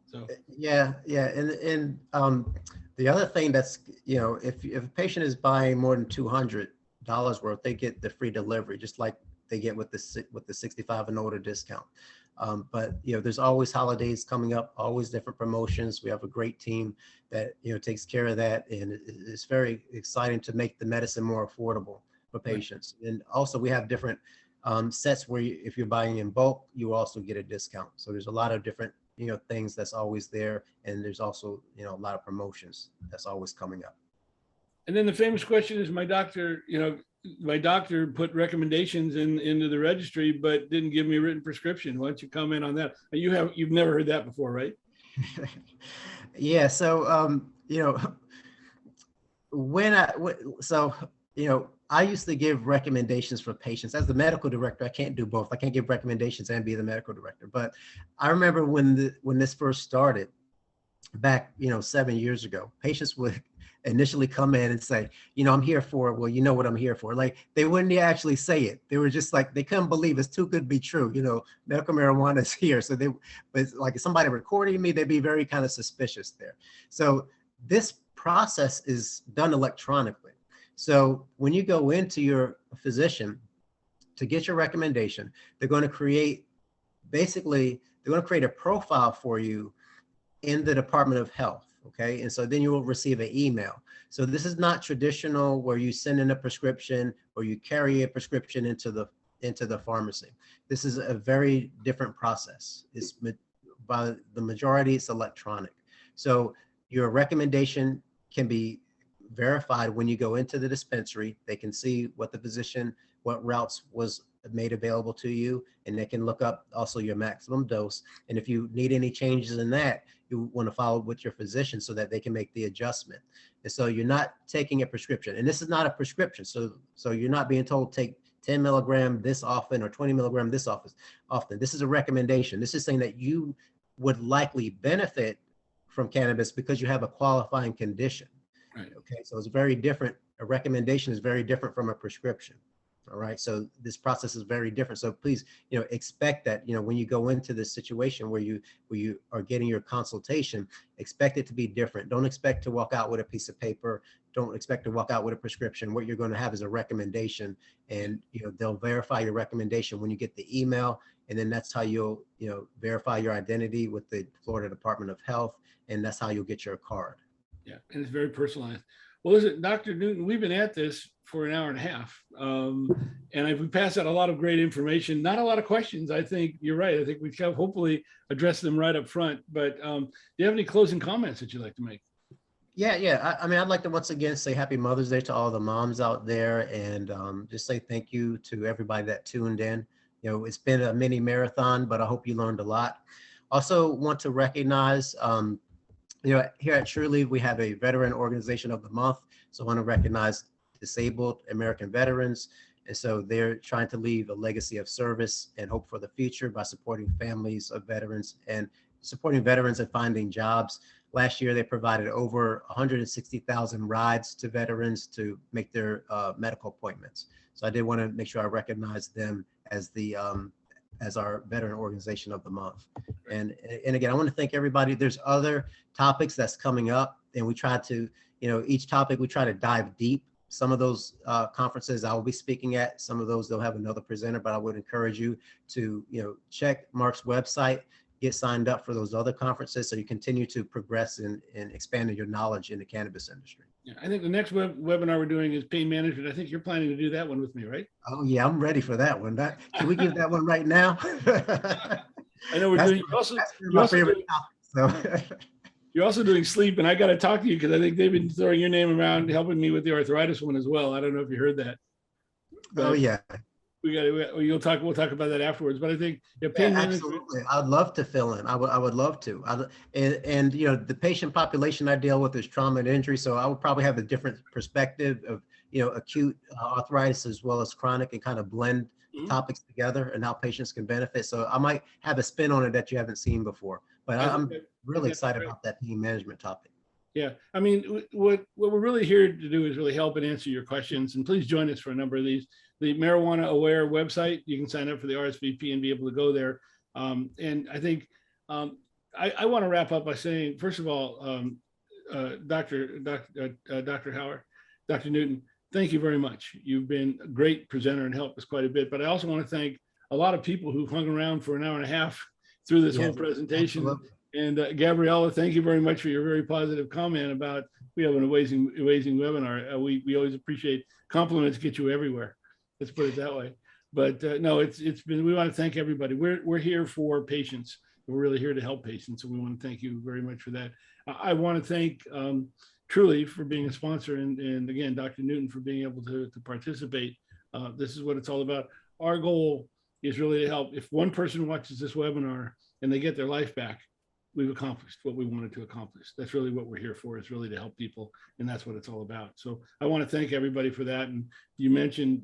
So yeah, and the other thing that's, if a patient is buying more than $200 worth, they get the free delivery, just like they get with the 65 and older discount. But there's always holidays coming up, always different promotions. We have a great team that takes care of that, and it's very exciting to make the medicine more affordable for patients. Right. And also we have different sets where if you're buying in bulk, you also get a discount. So there's a lot of different things that's always there, and there's also a lot of promotions that's always coming up. And then the famous question is, my doctor put recommendations into the registry, but didn't give me a written prescription. Why don't you comment on that? You've never heard that before, right? Yeah. So I used to give recommendations for patients. As the medical director, I can't do both. I can't give recommendations and be the medical director. But I remember when this first started back, 7 years ago, patients would initially come in and say, I'm here for, well, you know what I'm here for. Like, they wouldn't actually say it. They were just like, they couldn't believe it's too good to be true. Medical marijuana is here. So but like if somebody recording me, they'd be very kind of suspicious there. So this process is done electronically. So when you go into your physician to get your recommendation, they're going to create a profile for you in the Department of Health. Okay. And so then you will receive an email. So this is not traditional where you send in a prescription or you carry a prescription into the pharmacy. This is a very different process. It's by the majority, it's electronic. So your recommendation can be verified when you go into the dispensary. They can see what routes was made available to you, and they can look up also your maximum dose. And if you need any changes in that, you want to follow with your physician so that they can make the adjustment. And so you're not taking a prescription, and this is not a prescription. So you're not being told take 10 milligram this often or 20 milligram this often. This is a recommendation. This is saying that you would likely benefit from cannabis because you have a qualifying condition. Right. Okay, so it's very different. A recommendation is very different from a prescription. All right, so this process is very different. So please, expect that, when you go into this situation where you are getting your consultation, expect it to be different. Don't expect to walk out with a piece of paper. Don't expect to walk out with a prescription. What you're going to have is a recommendation, and they'll verify your recommendation when you get the email, and then that's how you'll verify your identity with the Florida Department of Health, and that's how you'll get your card. Yeah, and it's very personalized. Well, listen, Dr. Newton, we've been at this for an hour and a half. We passed out a lot of great information, not a lot of questions. I think you're right. I think we have hopefully addressed them right up front. But do you have any closing comments that you'd like to make? Yeah. I mean, I'd like to once again say Happy Mother's Day to all the moms out there, and just say thank you to everybody that tuned in. You know, it's been a mini marathon, but I hope you learned a lot. Also want to recognize, you know, here at Trulieve, we have a Veteran Organization of the Month. So I want to recognize disabled American veterans. And so they're trying to leave a legacy of service and hope for the future by supporting families of veterans and supporting veterans and finding jobs. Last year, they provided over 160,000 rides to veterans to make their medical appointments. So I did want to make sure I recognize them as the as our Veteran Organization of the Month. And again, I want to thank everybody. There's other topics that's coming up, and we try to, you know, each topic we try to dive deep. Some of those conferences I will be speaking at, some of those they'll have another presenter, but I would encourage you to, you know, check Marc's website, get signed up for those other conferences so you continue to progress in expanding your knowledge in the cannabis industry. Yeah, I think the next webinar we're doing is pain management. I think you're planning to do that one with me, right? Oh yeah, I'm ready for that one. Can we give that one right now? I know we're doing. You're also doing sleep, and I got to talk to you because I think they've been throwing your name around, helping me with the arthritis one as well. I don't know if you heard that. Oh yeah. We'll talk about that afterwards. But I think pain management. Absolutely, I'd love to fill in. I would love to. And you know, the patient population I deal with is trauma and injury, so I would probably have a different perspective of, you know, acute arthritis as well as chronic, and kind of blend topics together and how patients can benefit. So I might have a spin on it that you haven't seen before. But I'm really excited about that pain management topic. Yeah, I mean, what we're really here to do is really help and answer your questions. And please join us for a number of these. The Marijuana Aware website, you can sign up for the RSVP and be able to go there. And I think I want to wrap up by saying, first of all, Dr. Newton, thank you very much. You've been a great presenter and helped us quite a bit. But I also want to thank a lot of people who hung around for an hour and a half through this whole presentation. Absolutely. And Gabriella, thank you very much for your very positive comment about we have an amazing webinar. We always appreciate compliments get you everywhere. Let's put it that way. But no, it's been. We want to thank everybody. We're here for patients. We're really here to help patients, and we want to thank you very much for that. I want to thank Trulieve for being a sponsor, and again, Dr. Newton for being able to participate. This is what it's all about. Our goal is really to help. If one person watches this webinar and they get their life back, we've accomplished what we wanted to accomplish. That's really what we're here for, is really to help people. And that's what it's all about. So I want to thank everybody for that. And you mentioned,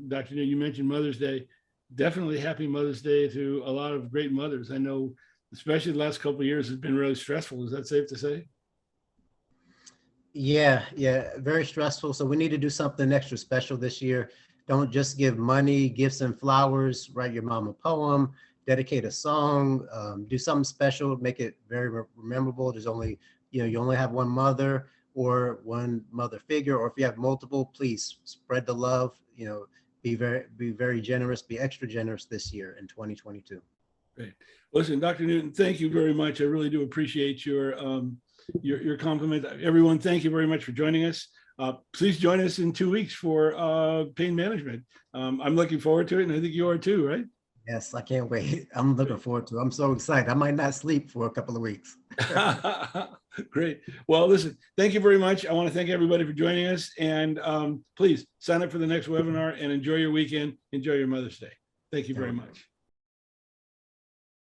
Dr. New, you mentioned Mother's Day. Definitely happy Mother's Day to a lot of great mothers. I know, especially the last couple of years, has been really stressful. Is that safe to say? Yeah, very stressful. So we need to do something extra special this year. Don't just give money, give some flowers, write your mom a poem, dedicate a song, do something special, make it very memorable. There's only, you know, you only have one mother or one mother figure, or if you have multiple, please spread the love, you know, be very generous, be extra generous this year in 2022. Great. Listen, Dr. Newton, thank you very much. I really do appreciate your compliment. Everyone, thank you very much for joining us. Please join us in 2 weeks for pain management. I'm looking forward to it, and I think you are too, right? Yes, I can't wait. I'm looking forward to it. I'm so excited. I might not sleep for a couple of weeks. Great. Well, listen, thank you very much. I want to thank everybody for joining us. And please sign up for the next webinar and enjoy your weekend. Enjoy your Mother's Day. Thank you very much.